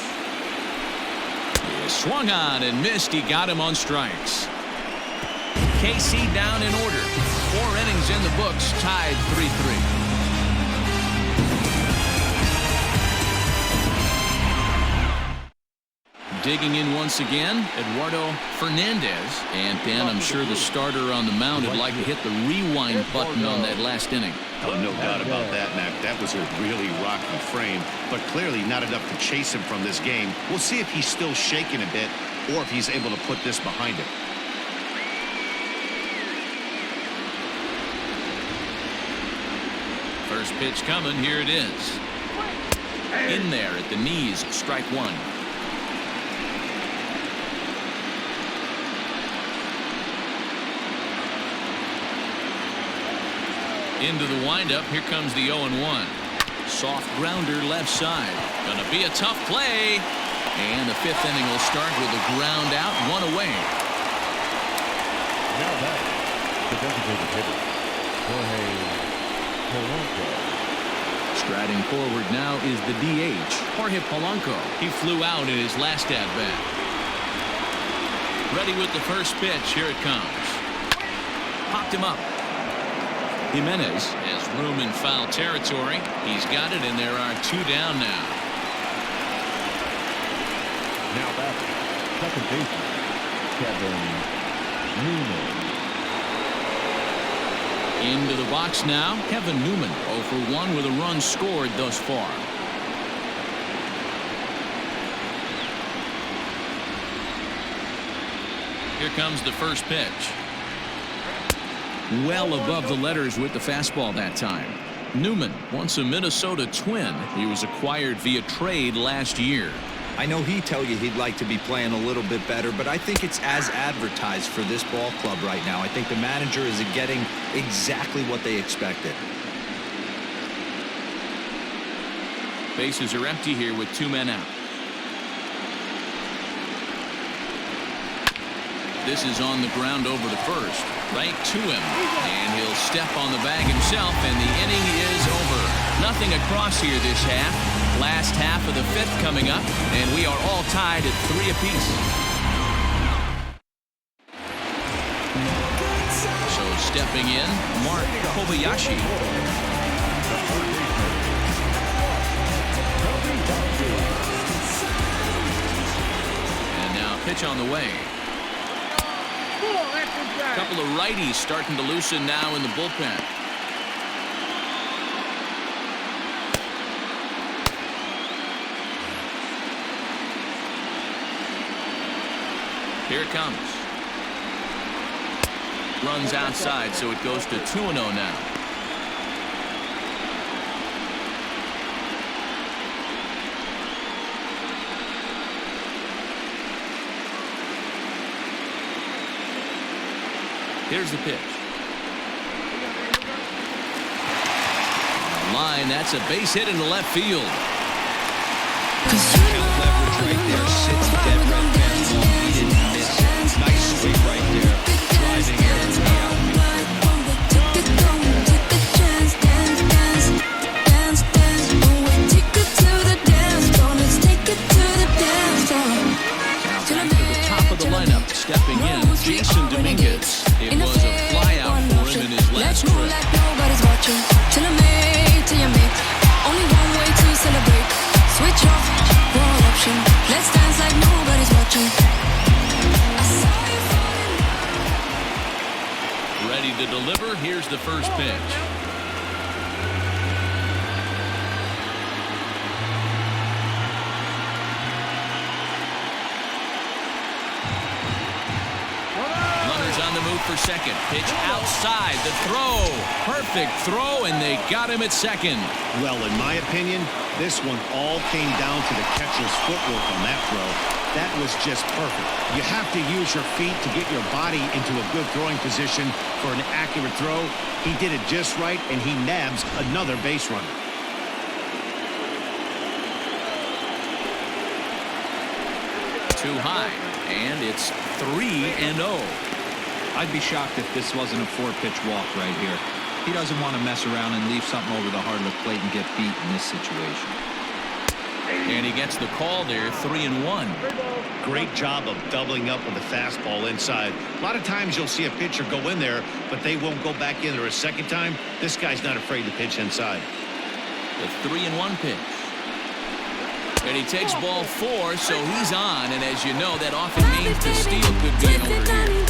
He swung on and missed. He got him on strikes. KC down in order. 4 innings in the books, tied 3-3. Digging in once again, Eduardo Fernandez. And Dan, I'm sure the starter on the mound would like to hit the rewind button on that last inning. Oh, no doubt about that, Mac. That was a really rocky frame, but clearly not enough to chase him from this game. We'll see if he's still shaking a bit or if he's able to put this behind him. First pitch coming. Here it is. In there at the knees, strike 1. Into the windup. Here comes the 0-1. Soft grounder left side. Gonna be a tough play. And the 5th inning will start with a ground out, 1 away. Now back, the designated hitter, Jorge Polanco. Striding forward now is the DH, Jorge Polanco. He flew out in his last at-bat. Ready with the first pitch. Here it comes. Popped him up. Jimenez has room in foul territory. He's got it, and there are 2 down now. Now back, second baseman, Kevin Newman. Into the box now, Kevin Newman, 0 for 1 with a run scored thus far. Here comes the first pitch. Well above the letters with the fastball that time. Newman, once a Minnesota Twin. He was acquired via trade last year. I know he'd tell you he'd like to be playing a little bit better, but I think it's as advertised for this ball club right now. I think the manager is getting exactly what they expected. Bases are empty here with 2 men out. This is on the ground over to first. Right to him. And he'll step on the bag himself, and the inning is over. Nothing across here this half. Last half of the 5th coming up, and we are all tied at 3 apiece. So stepping in, Mark Kobayashi. And now pitch on the way. A couple of righties starting to loosen now in the bullpen. Here it comes. Runs outside, so it goes to 2-0 now. Here's the pitch. Line, that's a base hit into left field. Count leverage right there. Sits dead right there. He didn't miss it. Nice swing right there. Driving air to the outfield. Now back to the top of the lineup. Stepping in, Jason Dominguez. It was a flyout for him in his last trip. Nobody's watching. Till I make, till you make. Only one way to celebrate. Switch off, one option. Let's dance like nobody's watching. I saw you falling. Ready to deliver. Here's the first pitch. On the move for second. Pitch outside. The throw. Perfect throw, and they got him at second. Well, in my opinion, this one all came down to the catcher's footwork on that throw. That was just perfect. You have to use your feet to get your body into a good throwing position for an accurate throw. He did it just right, and he nabs another base runner. Too high, and it's 3-0. I'd be shocked if this wasn't a 4-pitch walk right here. He doesn't want to mess around and leave something over the heart of the plate and get beat in this situation. And he gets the call there, 3-1. Great job of doubling up with the fastball inside. A lot of times you'll see a pitcher go in there, but they won't go back in there a second time. This guy's not afraid to pitch inside. The 3-1 pitch. And he takes ball 4, so he's on. And as you know, that often means the steal could be an over here.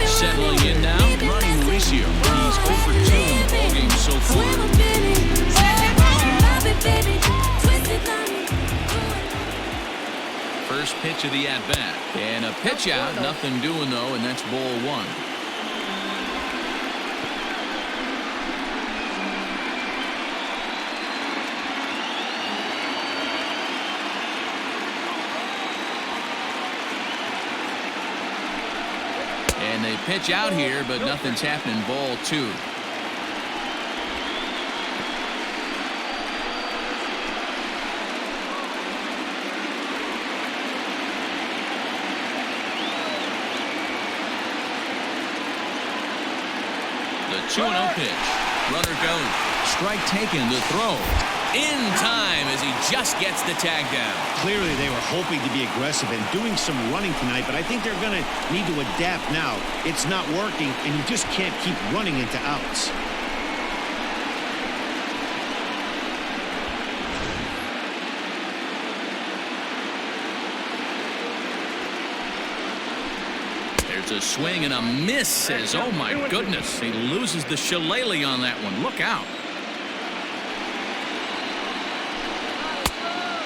Settling in now, Ronnie Mauricio. He's 0 for 2 in the ballgame so far. First pitch of the at-bat. And a pitch out, nothing doing though, and that's ball 1. And And they pitch out here, but nothing's happening. Ball 2. The 2-0 pitch. Runner goes. Strike taken. The throw. In time as he just gets the tag down. Clearly, they were hoping to be aggressive and doing some running tonight, but I think they're going to need to adapt now. It's not working, and you just can't keep running into outs. There's a swing and a miss as, oh my goodness, he loses the shillelagh on that one. Look out.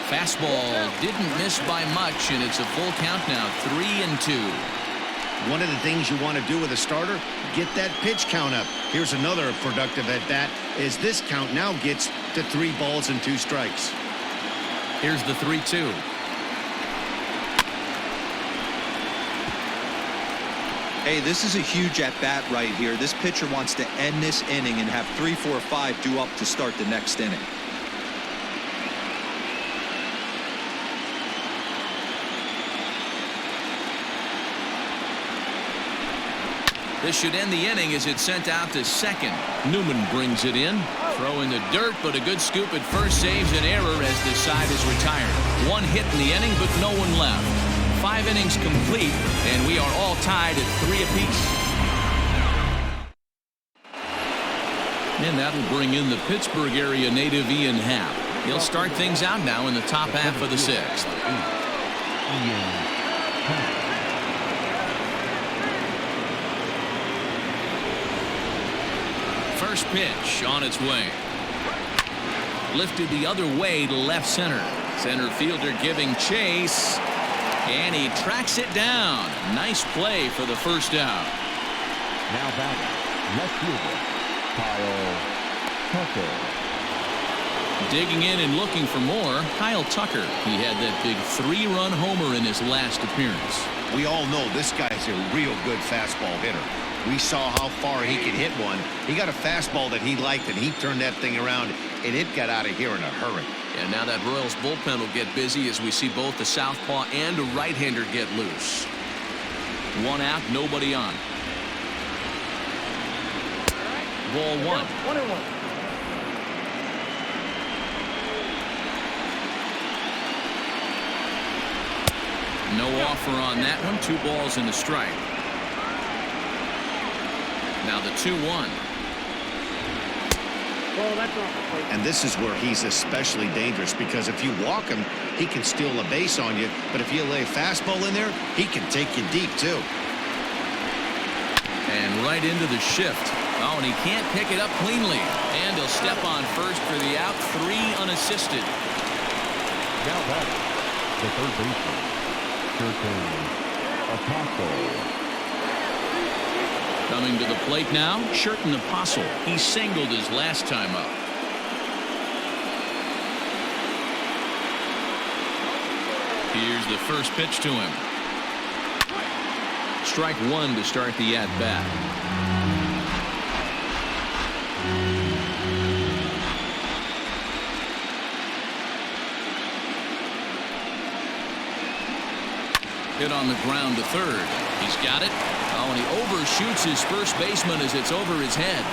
Fastball didn't miss by much, and it's a full count now, 3-2. One of the things you want to do with a starter, get that pitch count up. Here's another productive at bat, as this count now gets to 3 balls and 2 strikes. Here's the 3-2. Hey, this is a huge at-bat right here. This pitcher wants to end this inning and have 3, 4, 5 due up to start the next inning. This should end the inning as it's sent out to second. Newman brings it in. Throw in the dirt, but a good scoop at first saves an error as the side is retired. 1 hit in the inning, but no one left. 5 innings complete, and we are all tied at 3 apiece. And that'll bring in the Pittsburgh area native Ian Happ. He'll start things out now in the top half of the 6th. First pitch on its way. Lifted the other way to left center. Center fielder giving chase. And he tracks it down. Nice play for the first out. Now batting, left fielder, Kyle Tucker. Digging in and looking for more, Kyle Tucker. He had that big 3-run homer in his last appearance. We all know this guy's a real good fastball hitter. We saw how far he could hit one. He got a fastball that he liked, and he turned that thing around, and it got out of here in a hurry. And now that Royals bullpen will get busy as we see both the southpaw and a right-hander get loose. 1 out, nobody on. Ball 1. 1-1. No offer on that one. 2 balls and a strike. Now the 2-1. Oh, that's off the plate. And this is where he's especially dangerous, because if you walk him, he can steal a base on you. But if you lay a fastball in there, he can take you deep, too. And right into the shift. Oh, and he can't pick it up cleanly. And he'll step on first for the out. 3 unassisted. Now batting, the third baseman, Sherten Apostle. Coming to the plate now, Sherten Apostle. He singled his last time up. Here's the first pitch to him. Strike 1 to start the at-bat. Hit on the ground to third. He's got it. Oh, and he overshoots his first baseman as it's over his head.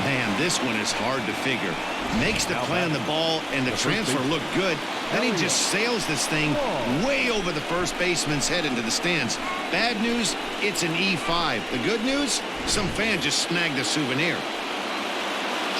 Man, this one is hard to figure. Makes the play on the ball, and the transfer looked good. Then he just sails this thing way over the first baseman's head into the stands. Bad news, it's an E5. The good news, some fan just snagged a souvenir.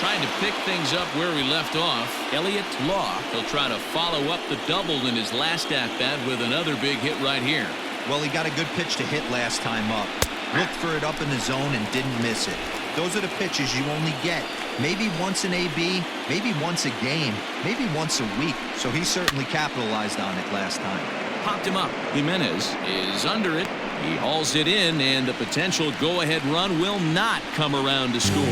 Trying to pick things up where we left off, Elliott Law. He'll try to follow up the double in his last at-bat with another big hit right here. Well, he got a good pitch to hit last time up. Looked for it up in the zone and didn't miss it. Those are the pitches you only get. Maybe once an AB, maybe once a game, maybe once a week. So he certainly capitalized on it last time. Popped him up. Jimenez is under it. He hauls it in, and the potential go-ahead run will not come around to score.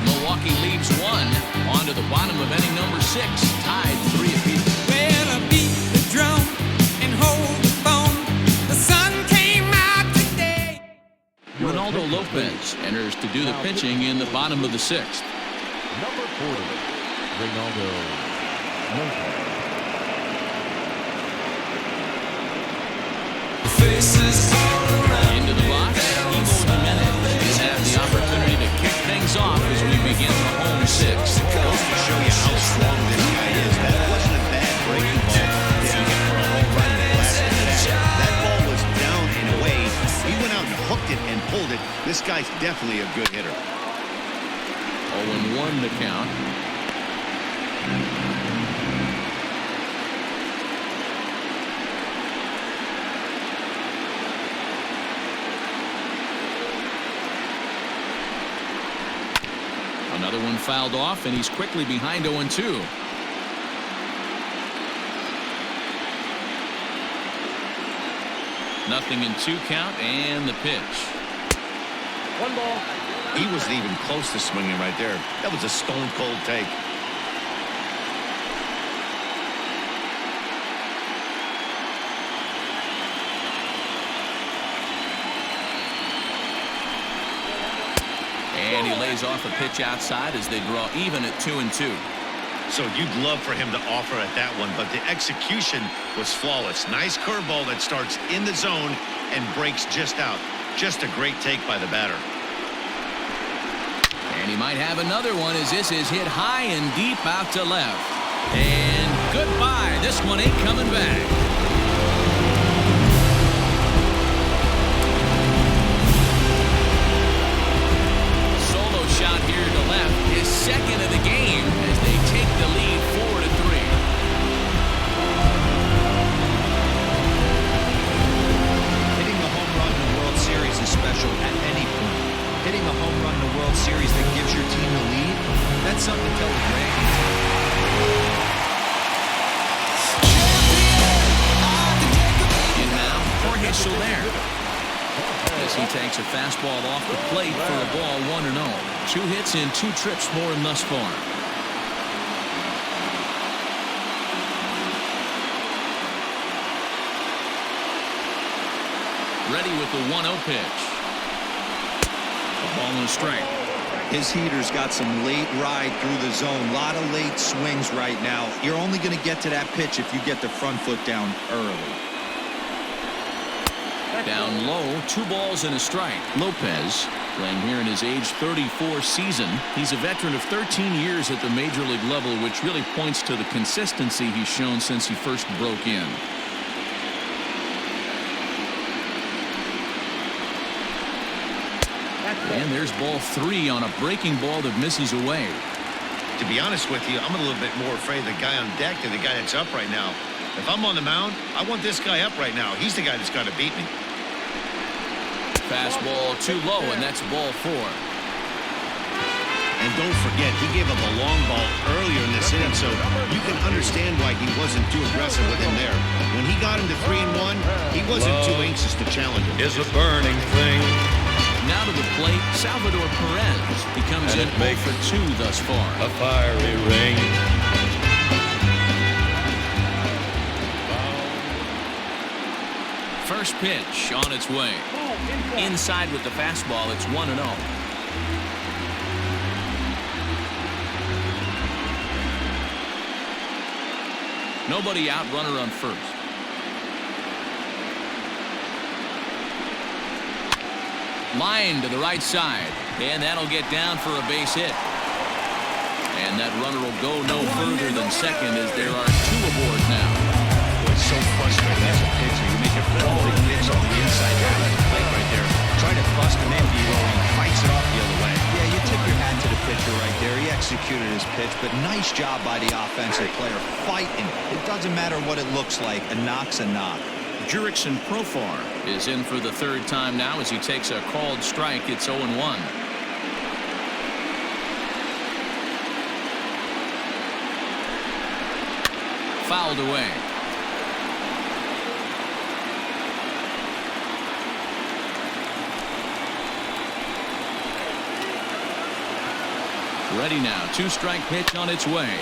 Milwaukee leads 1 on to the bottom of inning number 6, tied 3 apiece. Well, I beat the drum and hold the phone. The sun came out today. Ronaldo Lopez enters to do the pitching in the bottom of the 6th. Number 40, Reynaldo Lopez. Into the box, Evo Jimenez will have the opportunity to kick things off as we begin the home 6th. Goes to show you how strong this guy is. That wasn't a bad breaking ball. If you get for a home run in the last inning, that ball was down and away. He went out and hooked it and pulled it. This guy's definitely a good hitter. 0-1 the count. Another one fouled off, and he's quickly behind 0-2. Nothing in 2 count, and the pitch. 1 ball. He wasn't even close to swinging right there. That was a stone cold take. And he lays off a pitch outside as they draw even at 2-2. So you'd love for him to offer at that one, but the execution was flawless. Nice curveball that starts in the zone and breaks just out. Just a great take by the batter. And he might have another one as this is hit high and deep out to left. And goodbye. This one ain't coming back. Shot here to left, his second of the game as they take the lead 4-3. Hitting the home run in the World Series is special at any point. Hitting a home run in the World Series that gives your team the lead, that's something to tell the grand. And now, Jorge Soler. As he takes a fastball off the plate for a ball 1-0. 2 hits in 2 trips for him thus far. Ready with the 1-0 pitch. A ball and a strike. His heater's got some late ride through the zone. A lot of late swings right now. You're only going to get to that pitch if you get the front foot down early. Down low, 2 balls and a strike. Lopez playing here in his age 34 season. He's a veteran of 13 years at the major league level, which really points to the consistency he's shown since he first broke in. And there's ball 3 on a breaking ball that misses away. To be honest with you, I'm a little bit more afraid of the guy on deck than the guy that's up right now. If I'm on the mound, I want this guy up right now. He's the guy that's got to beat me. Fastball too low, and that's ball 4. And don't forget, he gave up a long ball earlier in this inning, so you can understand why he wasn't too aggressive with him there. When he got him to 3-1, he wasn't too anxious to challenge him. Is a burning thing. Now to the plate, Salvador Perez. He comes in 0 for 2 thus far. A fiery ring. First pitch on its way. Inside with the fastball, it's 1-0. Nobody out, runner on first. Line to the right side, and that'll get down for a base hit. And that runner will go no further than second as there are 2 aboard now. It's so frustrating as a pitcher. You make a quality pitch on the inside guy like the plate right there. Try to bust him in, D-Roll, and he fights it off the other way. Yeah, you tip your hat to the pitcher right there. He executed his pitch, but nice job by the offensive player fighting. It doesn't matter what it looks like. A knock's a knock. Jurickson Profar is in for the 3rd time now as he takes a called strike. It's 0-1. Fouled away. Ready now. 2-strike pitch on its way.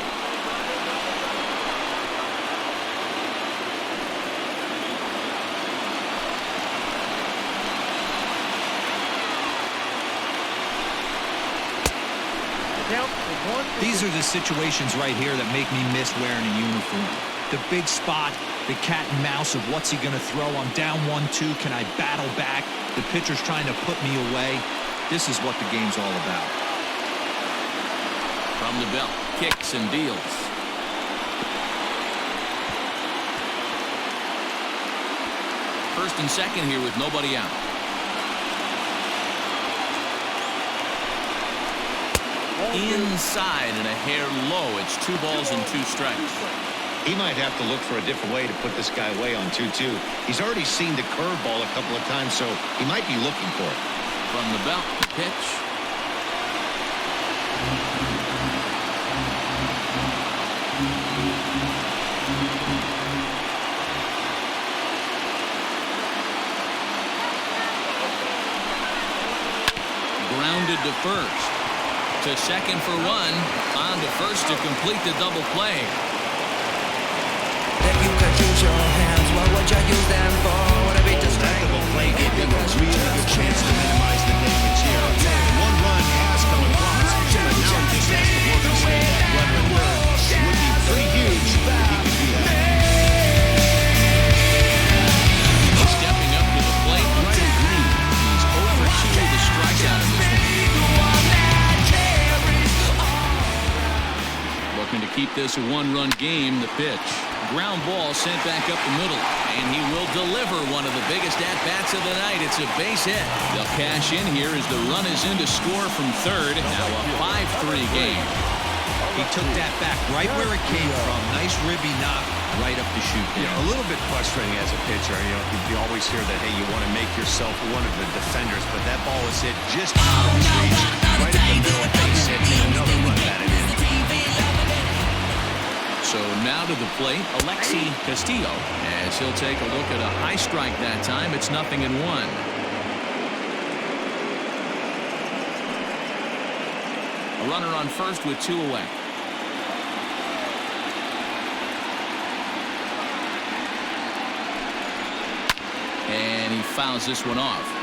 These are the situations right here that make me miss wearing a uniform. The big spot, the cat and mouse of what's he going to throw. I'm down 1-2. Can I battle back? The pitcher's trying to put me away. This is what the game's all about. From the belt, kicks and deals. First and second here with nobody out. Inside and a hair low. It's 2 balls and 2 strikes. He might have to look for a different way to put this guy away on 2-2. He's already seen the curveball a couple of times, so he might be looking for it. From the belt, the pitch. Grounded to first. To second for 1. On to first to complete the double play. If you could use your hands, what would you use them for? Would it be to That double play gave him a really good chance to minimize the damage here. 1 run has come across, but now he just has to work to stay that runner in third. It would be pretty huge if he could do that. Stepping up to the plate, right in green. He's over 2 with a strikeout in this one. Looking to keep this a 1-run game. The pitch. Ground ball sent back up the middle, and he will deliver one of the biggest at-bats of the night. It's a base hit. They'll cash in here as the run is in to score from third. Now a 5-3 game. He took that back right where it came from. Nice ribby knock right up the chute. You know, a little bit frustrating as a pitcher. You know, you always hear that, hey, you want to make yourself one of the defenders, but that ball is hit just out of his reach, right at the middle base hit, and another run batted in. So now to the plate, Alexi Castillo, as he'll take a look at a high strike that time. It's 0-1. A runner on first with 2 away. And he fouls this one off.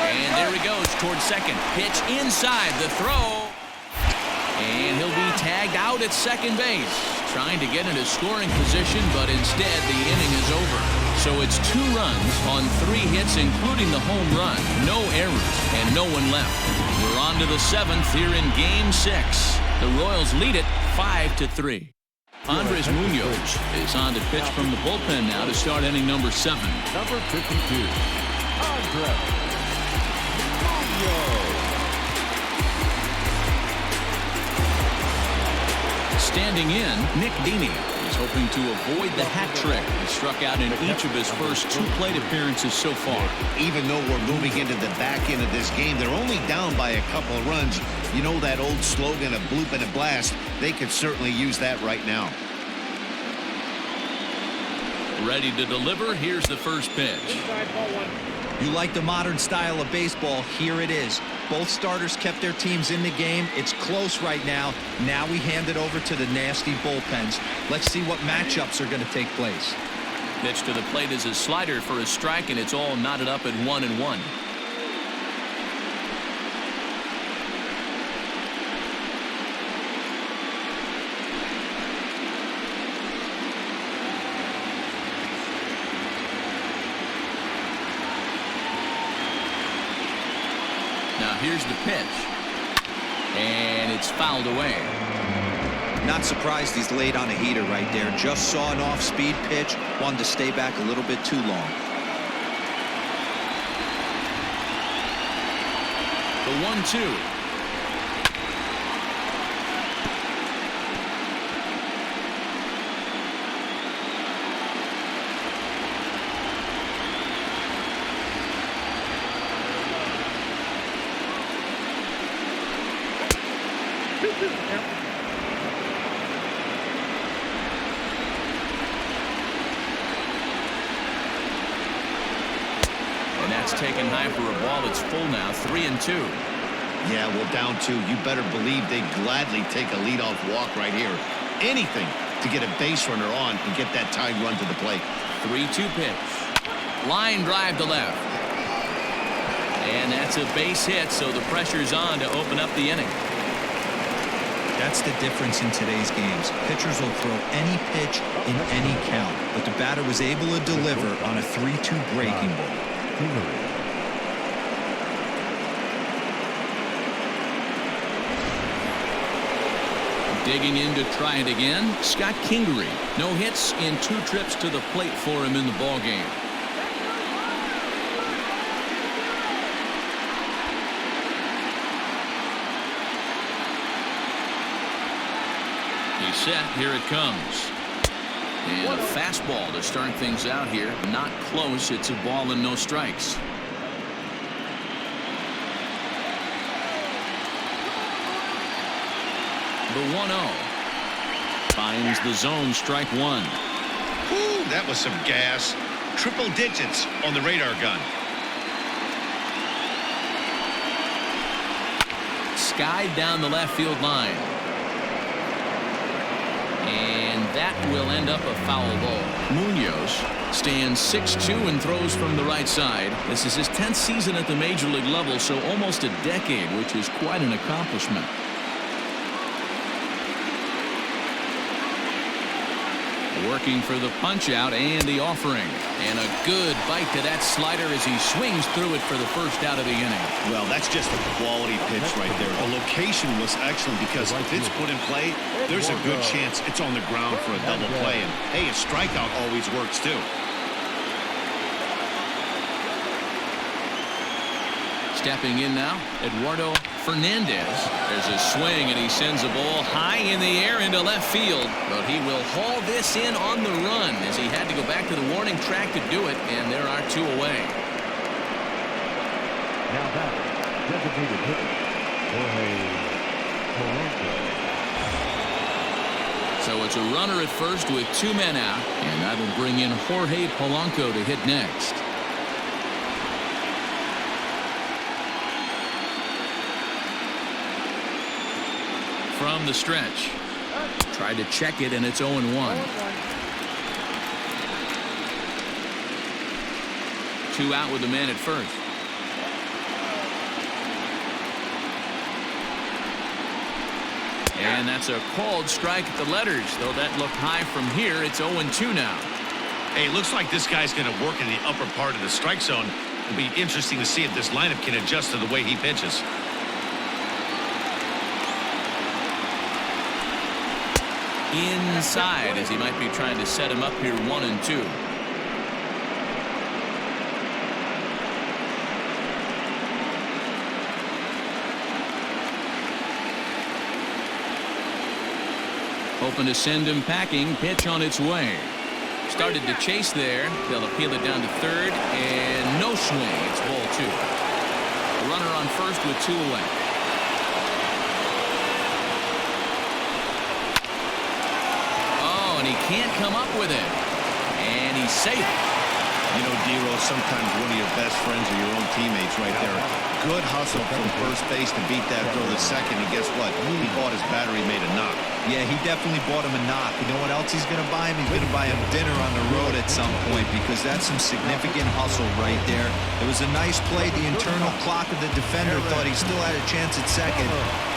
And there he goes towards second. Pitch inside the throw. And he'll be tagged out at second base. Trying to get into scoring position, but instead the inning is over. So it's 2 runs on 3 hits, including the home run. No errors and no one left. We're on to the 7th here in Game 6. The Royals lead it 5-3. Andres Munoz is on to pitch from the bullpen now to start inning number 7. Number 52, Andres. Standing in, Nick Dini is hoping to avoid the hat trick. He struck out in each of his first 2 plate appearances so far. Even though we're moving into the back end of this game, they're only down by a couple of runs. You know that old slogan, a bloop and a blast. They could certainly use that right now. Ready to deliver. Here's the first pitch. You like the modern style of baseball, here it is. Both starters kept their teams in the game. It's close right now. Now we hand it over to the nasty bullpens. Let's see what matchups are going to take place. Pitch to the plate is a slider for a strike, and it's all knotted up at 1-1. Now here's the pitch. And it's fouled away. Not surprised he's laid on a heater right there. Just saw an off-speed pitch. Wanted to stay back a little bit too long. The 1-2. And that's taken high for a ball. It's full now, 3-2. Yeah, well, down 2. You better believe they'd gladly take a leadoff walk right here. Anything to get a base runner on and get that tying run to the plate. 3-2 pitch. Line drive to left. And that's a base hit, so the pressure's on to open up the inning. That's the difference in today's games. Pitchers will throw any pitch in any count, but the batter was able to deliver on a 3-2 breaking ball. Digging in to try it again, Scott Kingery. No hits in 2 trips to the plate for him in the ballgame. He's set. Here it comes. And a fastball to start things out here. Not close. It's a ball and no strikes. The 1-0. Finds the zone, strike one. Whew, that was some gas. Triple digits on the radar gun. Skied down the left field line. And that will end up a foul ball. Munoz stands 6'2" and throws from the right side. This is his 10th season at the major league level, so almost a decade, which is quite an accomplishment. Working for the punch out and the offering. And a good bite to that slider as he swings through it for the first out of the inning. Well, that's just a quality pitch right there. The location was excellent because if it's put in play, there's a good chance it's on the ground for a double play. And hey, a strikeout always works too. Stepping in now, Eduardo Fernandez. There's a swing, and he sends a ball high in the air into left field. But he will haul this in on the run as he had to go back to the warning track to do it, and there are 2 away. Now that designated hitter, Jorge Polanco. So it's a runner at first with 2 men out, and that'll bring in Jorge Polanco to hit next. From the stretch. Tried to check it, and it's 0-1. 2 out with the man at first. And that's a called strike at the letters, though that looked high from here. It's 0-2 now. Hey, it looks like this guy's going to work in the upper part of the strike zone. It'll be interesting to see if this lineup can adjust to the way he pitches. Inside as he might be trying to set him up here 1-2. Hoping to send him packing. Pitch on its way. Started to chase there. They'll appeal it down to third, and no swing. It's ball 2. A runner on first with 2 away. He can't come up with it, and he's safe. You know, D-Rose, sometimes one of your best friends are your own teammates right there. Good hustle from first base to beat that throw to second, and guess what? He bought his battery, made a knock. Yeah, he definitely bought him a knock. You know what else he's going to buy him? He's going to buy him dinner on the road at some point, because that's some significant hustle right there. It was a nice play. The internal clock of the defender thought he still had a chance at second.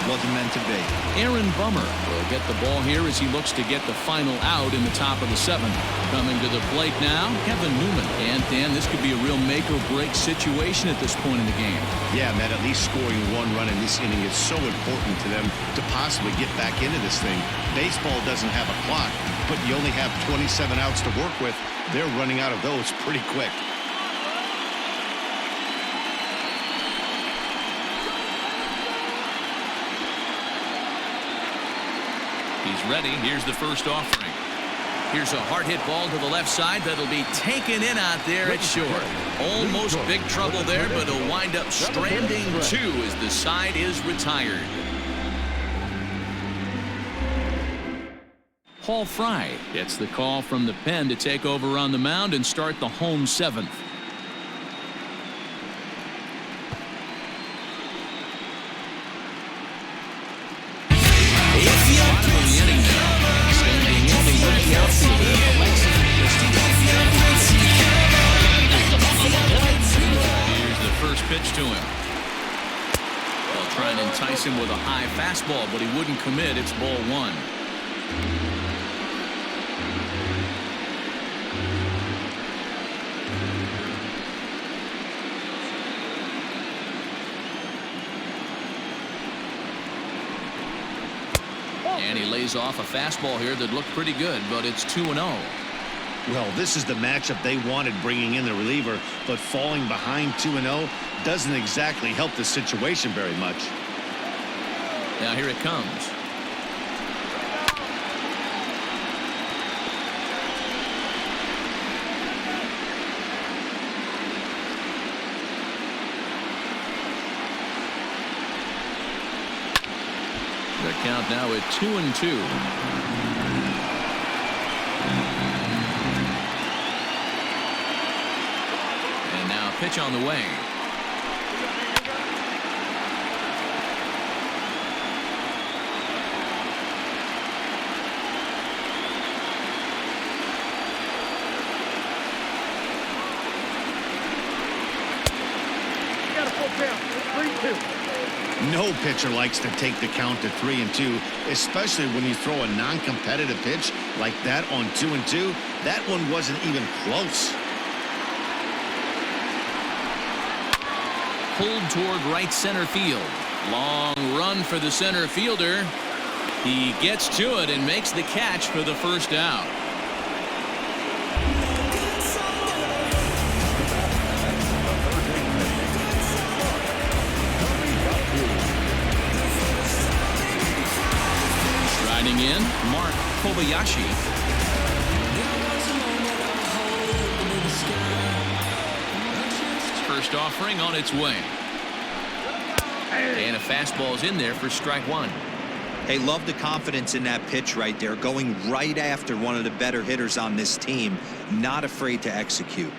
Wasn't meant to be. Aaron Bummer will get the ball here as he looks to get the final out in the top of the 7th. Coming to the plate now, Kevin Newman. And Dan, this could be a real make-or-break situation at this point in the game. Yeah, man, at least scoring 1 run in this inning is so important to them to possibly get back into this thing. Baseball doesn't have a clock, but you only have 27 outs to work with. They're running out of those pretty quick. He's ready. Here's the first offering. Here's a hard hit ball to the left side that'll be taken in out there at short. Almost big trouble there, but it'll wind up stranding 2 as the side is retired. Paul Fry gets the call from the pen to take over on the mound and start the home 7th. Here's the first pitch to him. They'll try and entice him with a high fastball, but he wouldn't commit. It's ball one. And he lays off a fastball here that looked pretty good, but it's 2-0. Well, this is the matchup they wanted, bringing in the reliever, but falling behind 2-0 doesn't exactly help the situation very much. Now here it comes. The count now at 2-2. And now pitch on the way. Got a full count. 3-2. No pitcher likes to take the count to 3-2, especially when you throw a non-competitive pitch like that on 2-2. That one wasn't even close. Pulled toward right center field. Long run for the center fielder. He gets to it and makes the catch for the first out. Riding in, Mark Kobayashi. First offering on its way. And a fastball's in there for strike one. Hey, love the confidence in that pitch right there, going right after one of the better hitters on this team, not afraid to execute.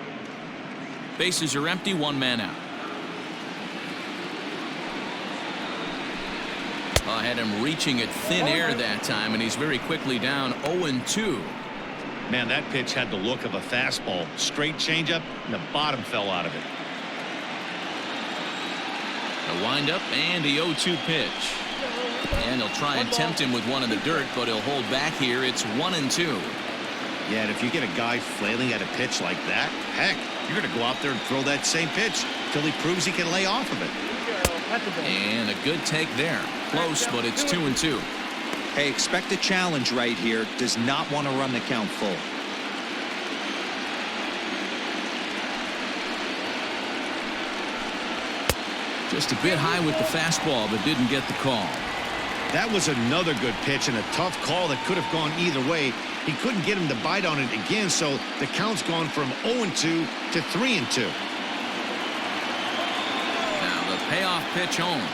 Bases are empty, one man out. I had him reaching at thin air that time, and he's very quickly down 0-2. Man, that pitch had the look of a fastball. Straight changeup, and the bottom fell out of it. A windup and the 0-2 pitch. And he'll try and tempt him with one in the dirt, but he'll hold back here. It's 1-2. Yeah, and if you get a guy flailing at a pitch like that, heck, you're going to go out there and throw that same pitch till he proves he can lay off of it. And a good take there. Close, but it's 2-2. Hey, expect a challenge right here. Does not want to run the count full. Just a bit high with the fastball, but didn't get the call. That was another good pitch and a tough call that could have gone either way. He couldn't get him to bite on it again, so the count's gone from 0-2 to 3-2. Now the payoff pitch home.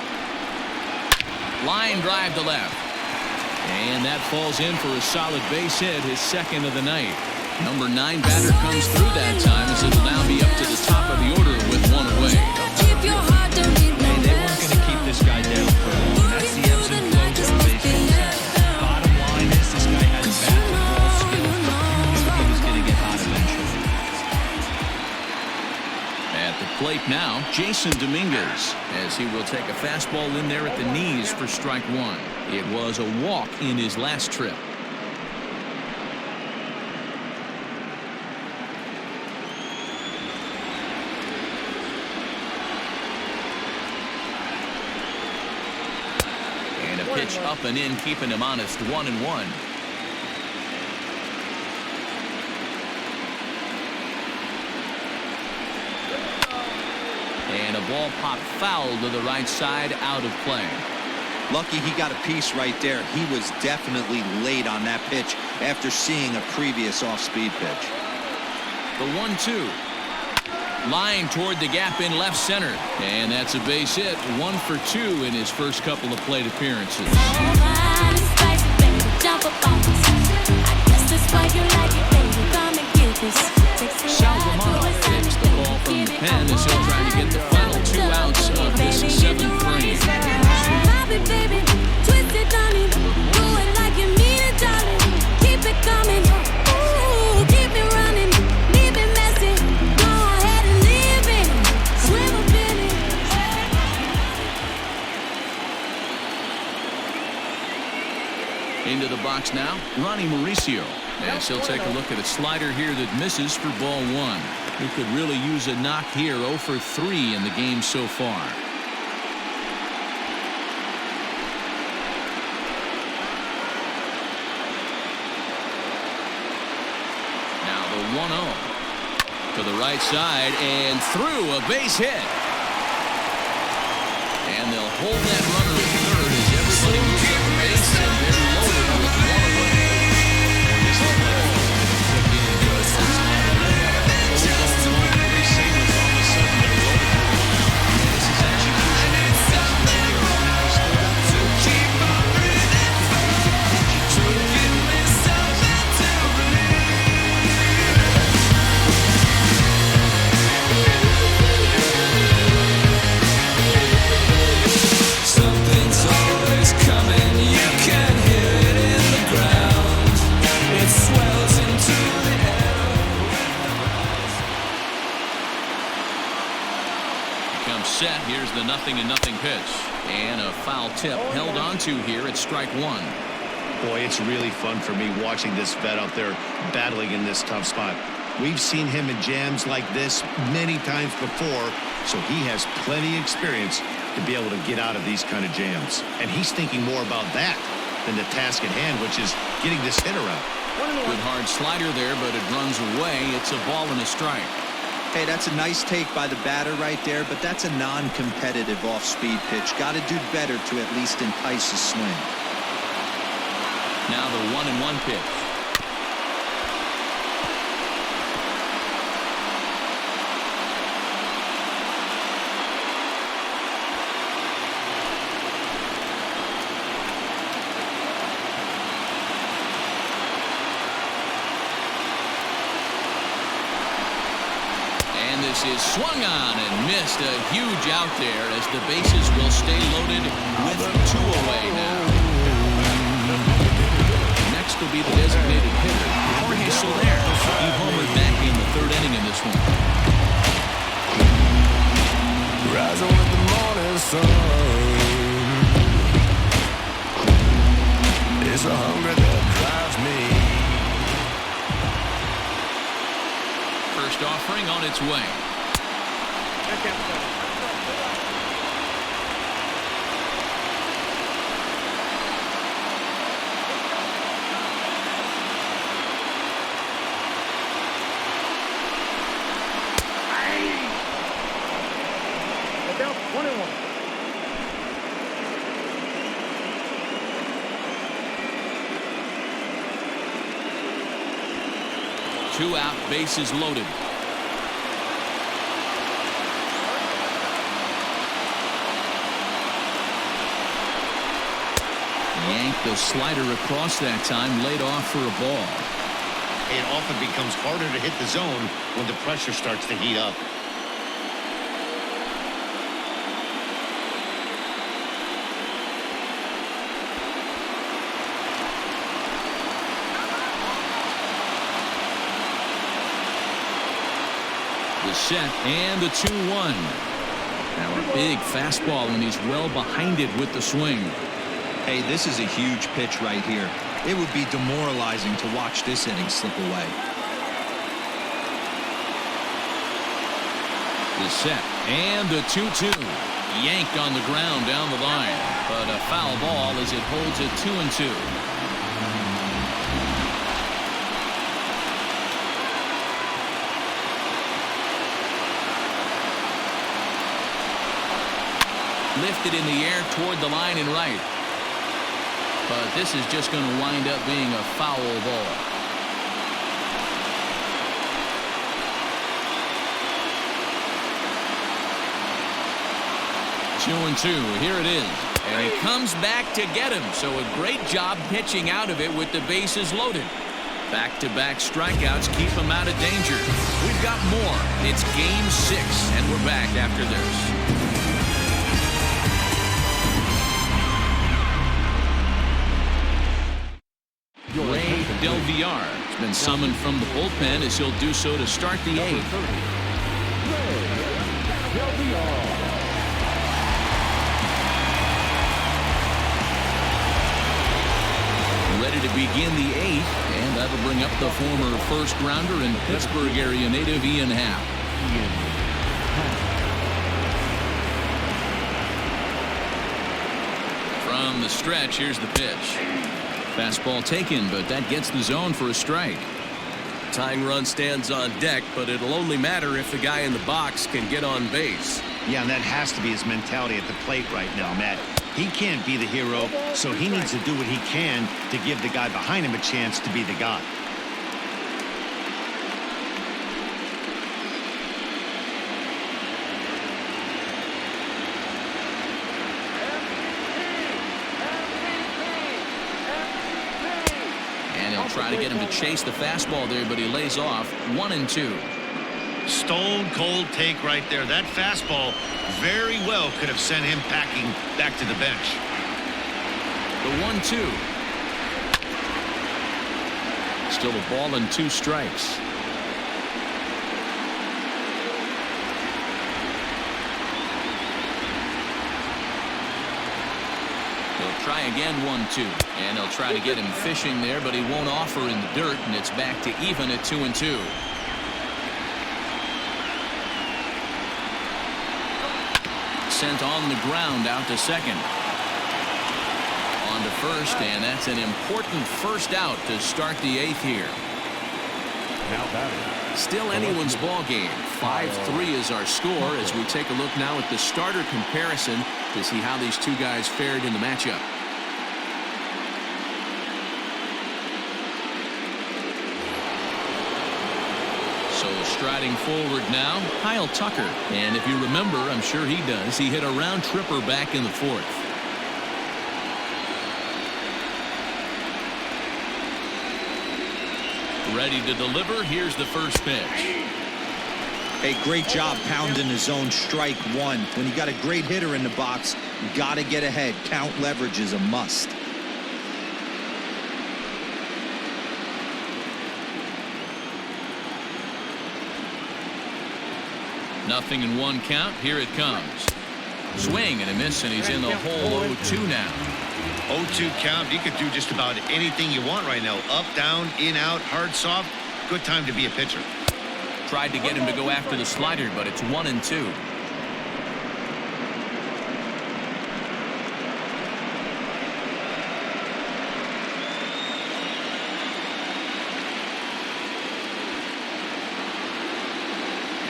Line drive to left. And that falls in for a solid base hit, his second of the night. Number 9 batter comes through that time, as it'll now be up to the top of the order with one away. Hey, they weren't going to keep this guy down for long. That's the ebbs and flows of baseball. Bottom line is this guy has bat-to-ball skills. You knew he was going to get hot eventually. At the plate now, Jason Dominguez, as he will take a fastball in there at the knees for strike one. It was a walk in his last trip. And a pitch up and in, keeping him honest, 1-1. And a ball popped foul to the right side, out of play. Lucky he got a piece right there. He was definitely late on that pitch after seeing a previous off-speed pitch. The 1-2. Line toward the gap in left center. And that's a base hit. 1 for 2 in his first couple of plate appearances. Sal Romano takes the ball from the pen as he'll try to get the final 2 outs of this 7th frame. Into the box now, Ronnie Mauricio. As he'll take a look at a slider here that misses for ball one. He could really use a knock here. 0 for 3 in the game so far. Now the 1-0 to the right side and through, a base hit. And they'll hold that runner at third as everybody moves up the base, and they're loaded with one of them. Set. Here's the 0-0 pitch, and a foul tip held onto here at strike one. Boy, it's really fun for me watching this vet out there battling in this tough spot. We've seen him in jams like this many times before, so he has plenty of experience to be able to get out of these kind of jams. And he's thinking more about that than the task at hand, which is getting this hitter out. Good hard slider there, but it runs away. It's a ball and a strike. Hey, that's a nice take by the batter right there, but that's a non-competitive off-speed pitch. Got to do better to at least entice a swing. Now the 1-1 pitch. This is swung on and missed. A huge out there as the bases will stay loaded with 2 away now. Next will be the designated hitter, Jorge Soler. He homered back in the 3rd inning in this one. Rising with the morning sun. It's a hunger that drives me. First offering on its way. Look out, 1-1. Two out, bases loaded. Yanked the slider across that time, laid off for a ball. It often becomes harder to hit the zone when the pressure starts to heat up. The set and the 2-1. Now a big fastball, and he's well behind it with the swing. Hey, this is a huge pitch right here. It would be demoralizing to watch this inning slip away. The set and the 2-2. Yanked on the ground down the line, but a foul ball as it holds it 2-2. Lifted in the air toward the line and right. But this is just going to wind up being a foul ball. Two and two. Here it is. And he comes back to get him. So a great job pitching out of it with the bases loaded. Back-to-back strikeouts keep him out of danger. We've got more. It's Game 6, and we're back after this. Ray Del Villar has been summoned from the bullpen as he'll do so to start the 8th. to begin the 8th, and that'll bring up the former first-rounder and Pittsburgh area native Ian Happ. From the stretch, here's the pitch. Fastball taken, but that gets the zone for a strike. Tying run stands on deck, but it'll only matter if the guy in the box can get on base. Yeah, and that has to be his mentality at the plate right now, Matt. He can't be the hero, so he needs to do what he can to give the guy behind him a chance to be the guy. And he'll try to get him to chase the fastball there, but he lays off 1-2. Stone cold take right there. That fastball very well could have sent him packing back to the bench. The 1-2. Still a ball and 2 strikes. He'll try again 1-2. And he'll try to get him fishing there, but he won't offer in the dirt, and it's back to even at 2-2. Sent on the ground out to second. On to first, and that's an important first out to start the 8th here. Now batting. Still anyone's ball game. 5-3 is our score as we take a look now at the starter comparison to see how these two guys fared in the matchup. So striding forward now, Kyle Tucker. And if you remember, I'm sure he does, he hit a round tripper back in the 4th. Ready to deliver. Here's the first pitch. Hey, great job pounding the zone. Strike 1. When you got a great hitter in the box, you got to get ahead. Count leverage is a must. Nothing in 1 count. Here it comes. Swing and a miss, and he's in the hole 0-2 now. 0-2 count. You could do just about anything you want right now. Up, down, in, out, hard, soft. Good time to be a pitcher. Tried to get him to go after the slider, but it's 1-2.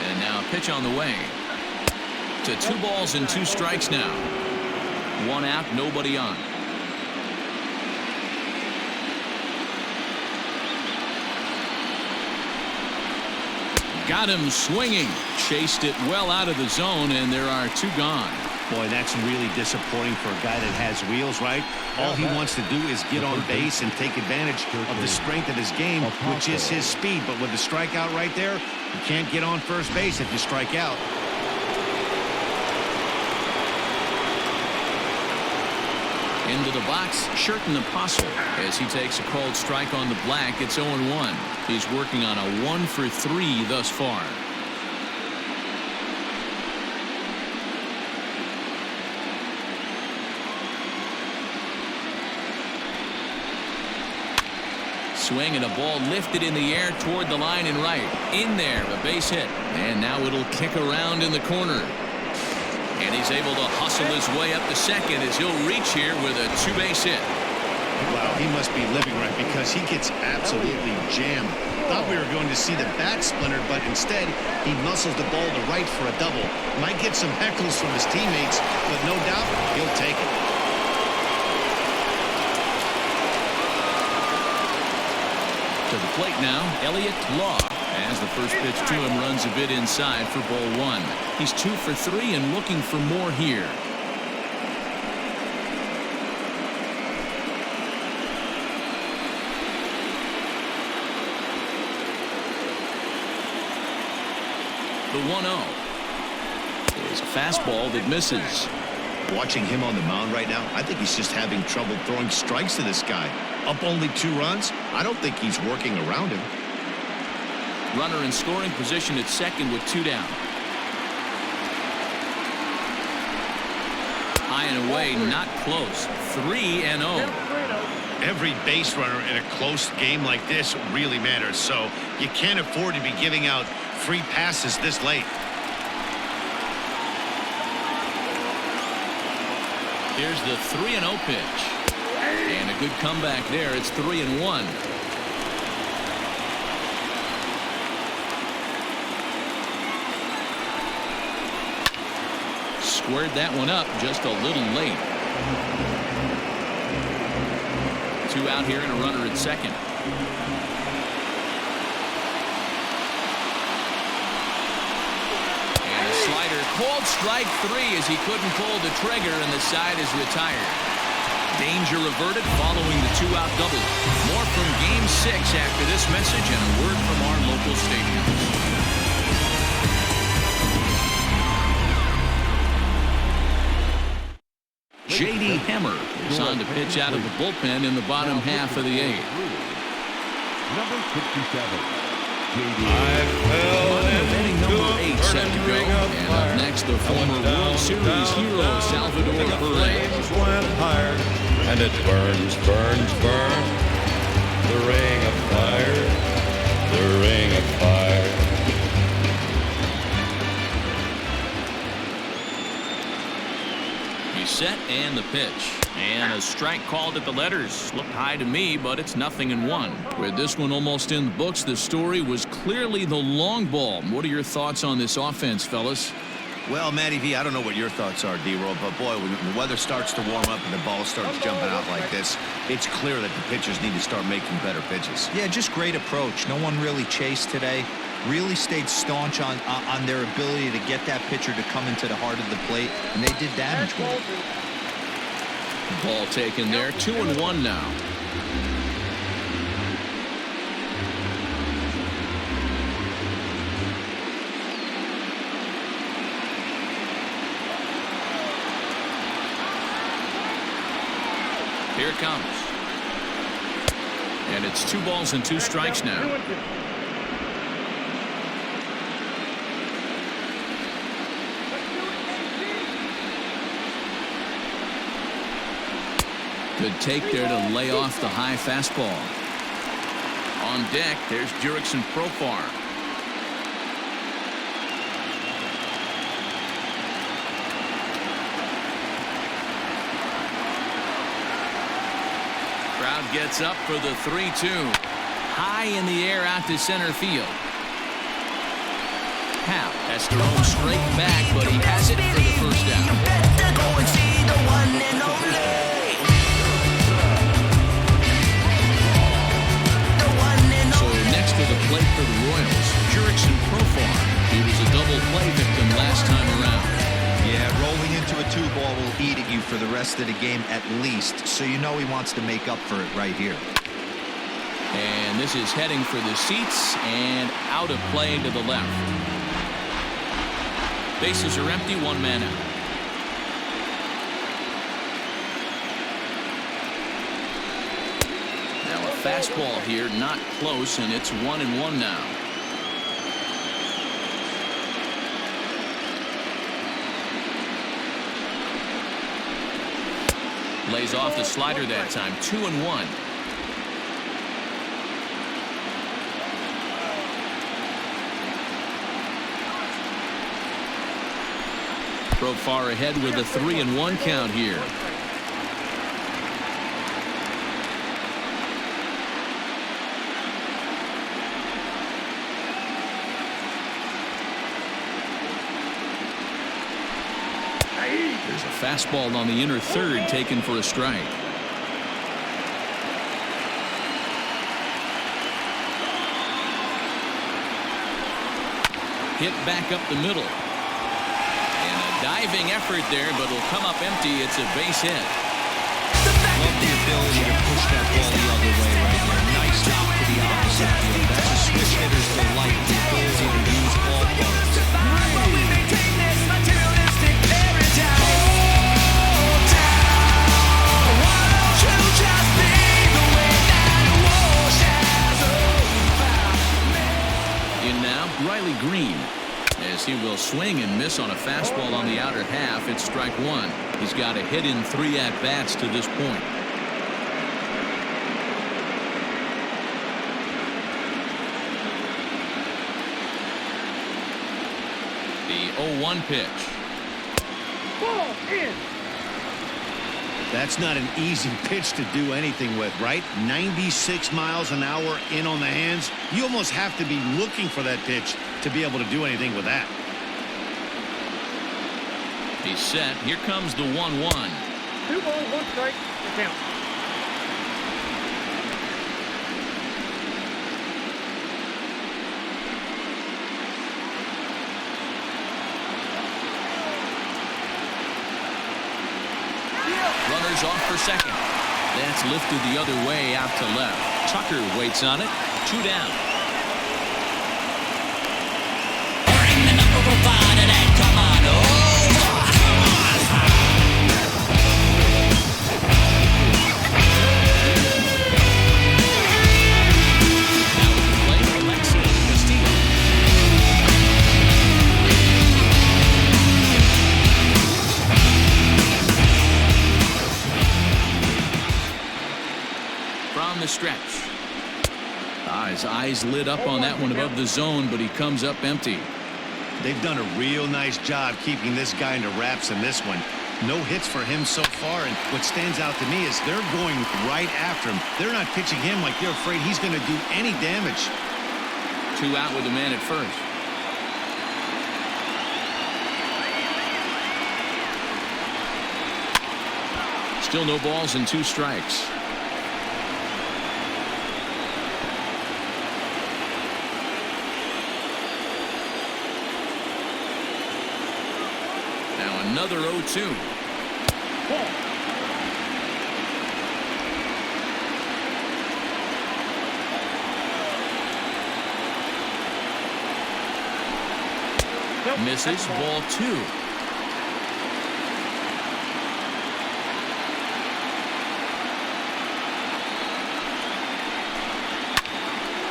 And now a pitch on the way. To 2 balls and 2 strikes now. 1 out, nobody on. Got him swinging. Chased it well out of the zone, and there are 2 gone. Boy, that's really disappointing for a guy that has wheels, right? All he wants to do is get on base and take advantage of the strength of his game, which is his speed. But with the strikeout right there, you can't get on first base if you strike out. Into the box, Sherten Apostle, as he takes a called strike on the black. It's 0-1. He's working on a 1-for-3 thus far. Swing and a ball lifted in the air toward the line and right. In there, a base hit. And now it'll kick around in the corner. And he's able to hustle his way up to second as he'll reach here with a 2-base hit. Wow, he must be living right because he gets absolutely jammed. Thought we were going to see the bat splintered, but instead he muscles the ball to right for a double. Might get some heckles from his teammates, but no doubt he'll take it. To the plate now, Elliott Law. As the first pitch to him runs a bit inside for ball 1. He's 2 for 3 and looking for more here. The 1-0 is a fastball that misses. Watching him on the mound right now, I think he's just having trouble throwing strikes to this guy. Up only 2 runs. I don't think he's working around him. Runner in scoring position at second with 2 down. High and away, not close. 3-0. Every base runner in a close game like this really matters, so you can't afford to be giving out free passes this late. Here's the 3-0 pitch. And a good comeback there. It's 3-1. Squared that one up just a little late. 2 out here and a runner at second. And a slider. Called strike 3 as he couldn't pull the trigger and the side is retired. Danger averted following the 2-out double. More from Game 6 after this message and a word from our local stadiums. J.D. Hemmer is on to pitch out of the bullpen in the bottom half of the 8th. Number 57, J.D. Inning number 8 set to go. And up next, the former World Series hero, Salvador Perez. Went higher, and it burns, burns, burns. The ring of fire, the ring of fire. Set and the pitch. And a strike called at the letters. Looked high to me, but it's 0-1. With this one almost in the books, the story was clearly the long ball. What are your thoughts on this offense, fellas? Well, Matty V, I don't know what your thoughts are, D-Roll, but boy, when the weather starts to warm up and the ball starts jumping out like this, it's clear that the pitchers need to start making better pitches. Yeah, just great approach. No one really chased today. Really stayed staunch on their ability to get that pitcher to come into the heart of the plate, and they did damage with it. Ball taken there. 2-1 now. Here it comes. And it's 2 balls and 2 strikes now. Good take there to lay off the high fastball. On deck, there's Jurickson Profar. Crowd gets up for the 3-2. High in the air out to center field. Hal has to roam straight back, but he has it for the first down. To the plate for the Royals, Jurickson Profar. He was a double play victim last time around. Yeah, rolling into a 2-ball will eat at you for the rest of the game at least, so you know he wants to make up for it right here. And this is heading for the seats and out of play to the left. Bases are empty, 1 man out. Fastball here, not close, and it's 1-1 now. Lays off the slider that time. 2-1. Profar ahead with a 3-1 count here. There's a fastball on the inner third taken for a strike. Hit back up the middle. And a diving effort there, but it'll come up empty. It's a base hit. Love the ability to push that ball the other way right there. Nice knock to the opposite field. That's a switch hitter's delight, the ability to use all parts. Riley Green, as he will swing and miss on a fastball on the outer half. It's strike 1. He's got a hit in 3 at-bats to this point. 0-1 pitch. Ball in. That's not an easy pitch to do anything with, right? 96 miles an hour in on the hands. You almost have to be looking for that pitch to be able to do anything with that. He's set. Here comes the 1-1. 2 balls, 1 strike. The count. Runners off for second. That's lifted the other way out to left. Tucker waits on it. 2 down. Bring the number provided and come on over. Now to play Alexi Castillo. From the stretch. His eyes lit up on that one above the zone, but he comes up empty. They've done a real nice job keeping this guy into wraps in this one. No hits for him so far, and what stands out to me is they're going right after him. They're not pitching him like they're afraid he's going to do any damage. 2 out with a man at first. Still no balls and 2 strikes. Now another 0-2. Ball. Misses. Ball 2.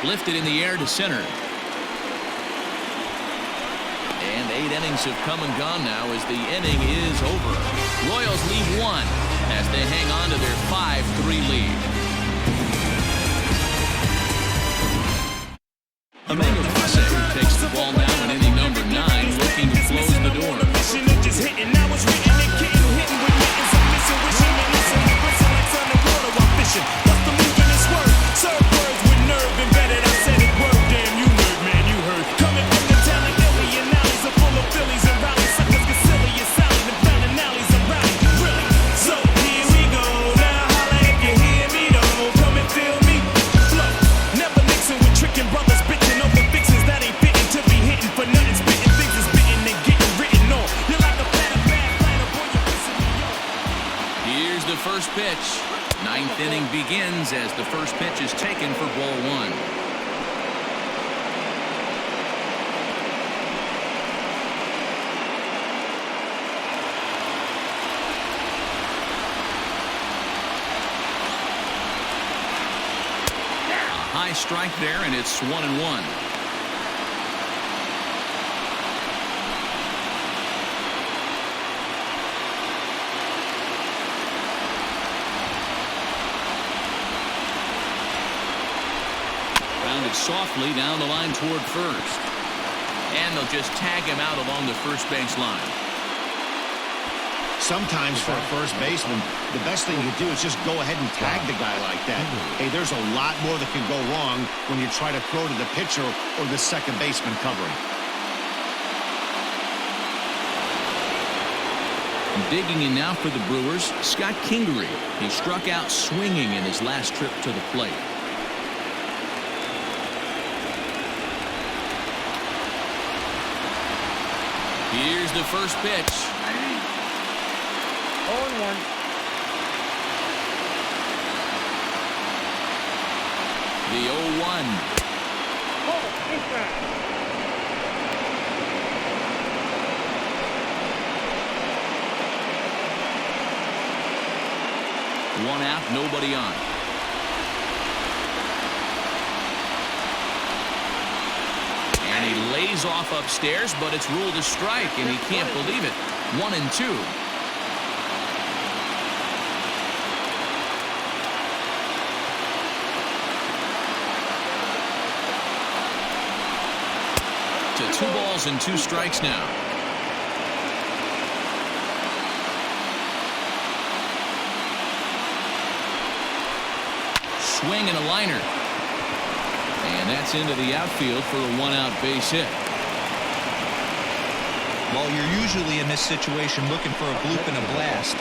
Lifted in the air to center. And 8 innings have come and gone now as the inning is over. Royals lead 1 as they hang on to their 5-3 lead. Emmanuel Clase takes the ball now in inning number 9, looking to close the door. First pitch. 9th inning begins as the first pitch is taken for ball 1. A high strike there, and it's 1-1. Softly down the line toward first. And they'll just tag him out along the first base line. Sometimes for a first baseman, the best thing you can do is just go ahead and tag the guy like that. Hey, there's a lot more that can go wrong when you try to throw to the pitcher or the second baseman covering. Digging in now for the Brewers, Scott Kingery. He struck out swinging in his last trip to the plate. Here's the first pitch. 0-1. The 0-1. Ball inside. One out, nobody on. And he lays off upstairs, but it's ruled a strike, and he can't believe it. 1-2. To 2 balls and 2 strikes now. swing and a liner. And that's into the outfield for a one-out base hit. Well, you're usually in this situation looking for a bloop and a blast.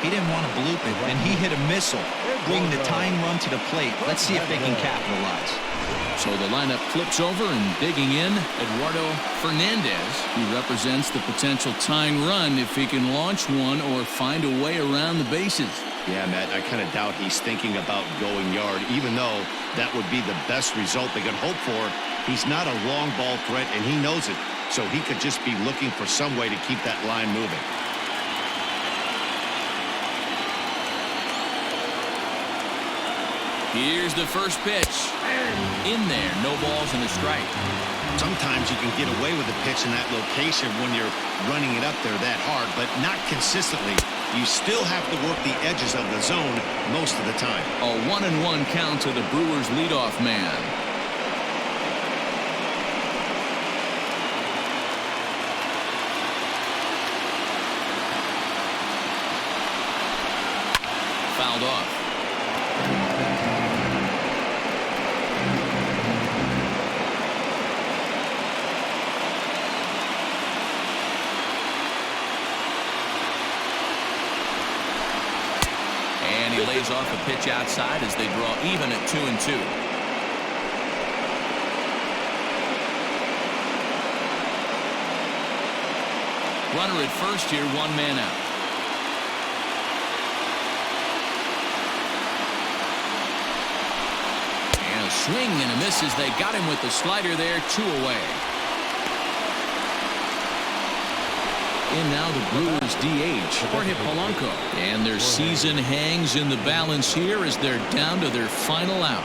He didn't want to bloop it, and he hit a missile, bringing the tying run to the plate. Let's see if they can capitalize. So the lineup flips over, and digging in, Eduardo Fernandez, who represents the potential tying run if he can launch one or find a way around the bases. Yeah, Matt, I kind of doubt he's thinking about going yard, even though that would be the best result they could hope for. He's not a long ball threat, and he knows it, so he could just be looking for some way to keep that line moving. Here's the first pitch. In there, no balls and a strike. Sometimes you can get away with a pitch in that location when you're running it up there that hard, but not consistently. You still have to work the edges of the zone most of the time. A 1-1 count to the Brewers leadoff man. Fouled off. And he lays off a pitch outside as they draw even at 2-2. Runner at first here, one man out. And a swing and a miss as they got him with the slider there, 2 away. In now the Brewers DH, Jorge Polanco. And their season hangs in the balance here as they're down to their final out.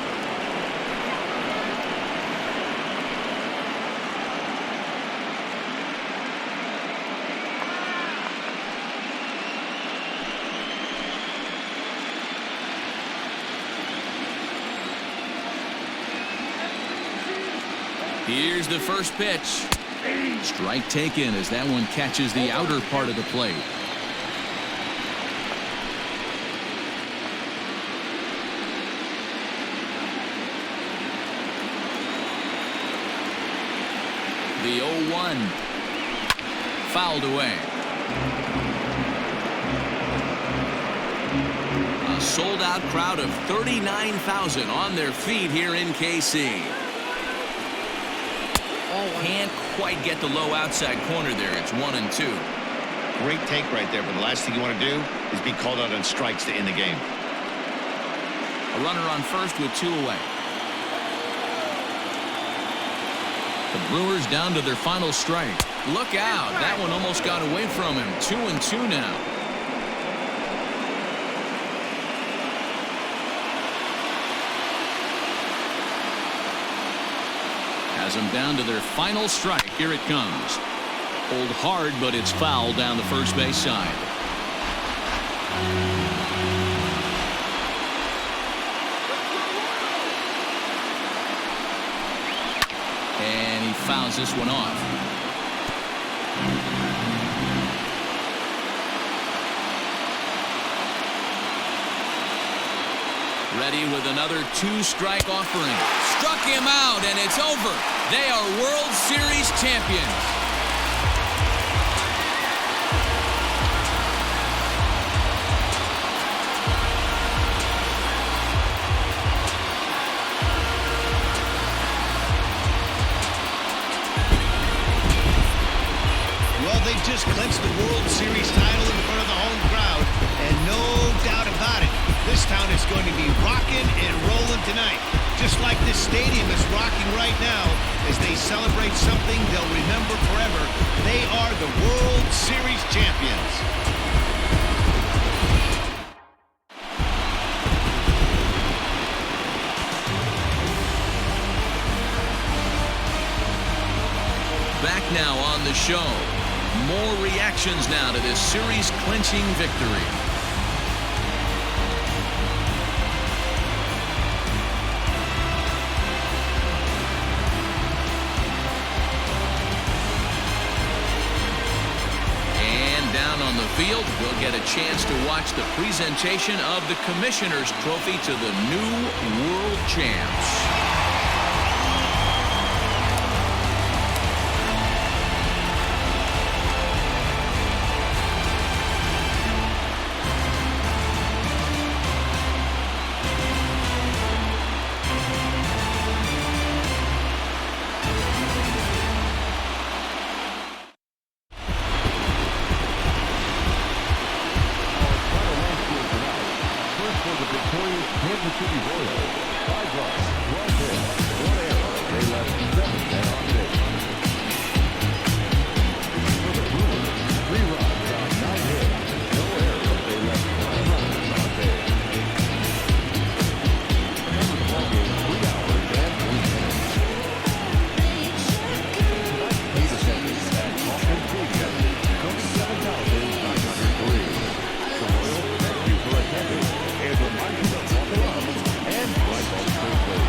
Here's the first pitch. Strike taken as that one catches the outer part of the plate. The 0-1 fouled away. A sold-out crowd of 39,000 on their feet here in KC. Can't quite get the low outside corner there. It's 1-2. Great take right there, but the last thing you want to do is be called out on strikes to end the game. A runner on first with 2 away. The Brewers down to their final strike. Look out. That one almost got away from him. 2-2 now. Has them down to their final strike. Here it comes. Pulled hard, but it's foul down the first base side. And he fouls this one off. Ready with another 2-strike offering. Struck him out, and it's over. They are World Series champions. Well, they just clinched the World Series title in front of the home crowd, and no doubt about it, this town is going to be rocking and rolling tonight. Just like this stadium is rocking right now as they celebrate something they'll remember forever. They are the World Series champions. Back now on the show. More reactions now to this series-clinching victory. Field. We'll get get a chance to watch the presentation of the Commissioner's Trophy to the new World Champs. Kansas City Royals, 5 runs, 12 hits, 1 error. They left 7 men on base. For the Brewers, 3 runs on 9 hits, no errors. They left 5 runners on base. Covered the ballgame 3 hours and 3 minutes. Tonight's paid attendance at Kauffman Stadium, 27,903. The Royals thank you for attending and remind you to walk around and drive on safely.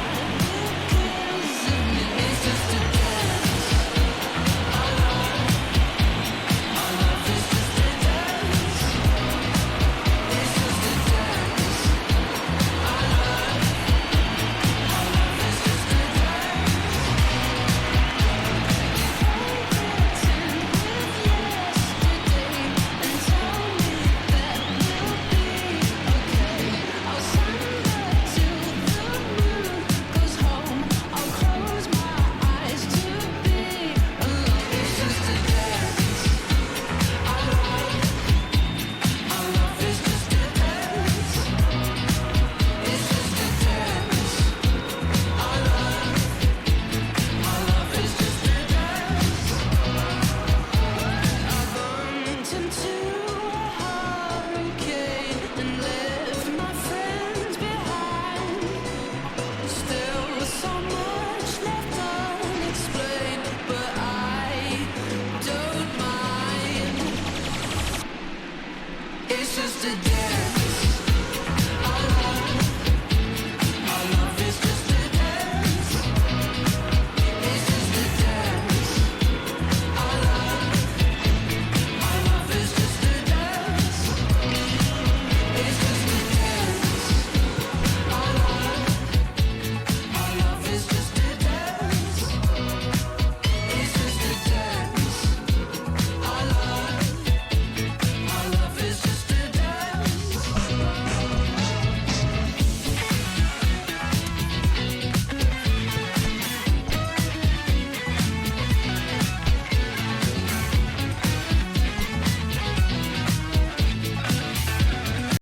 It's just a dance.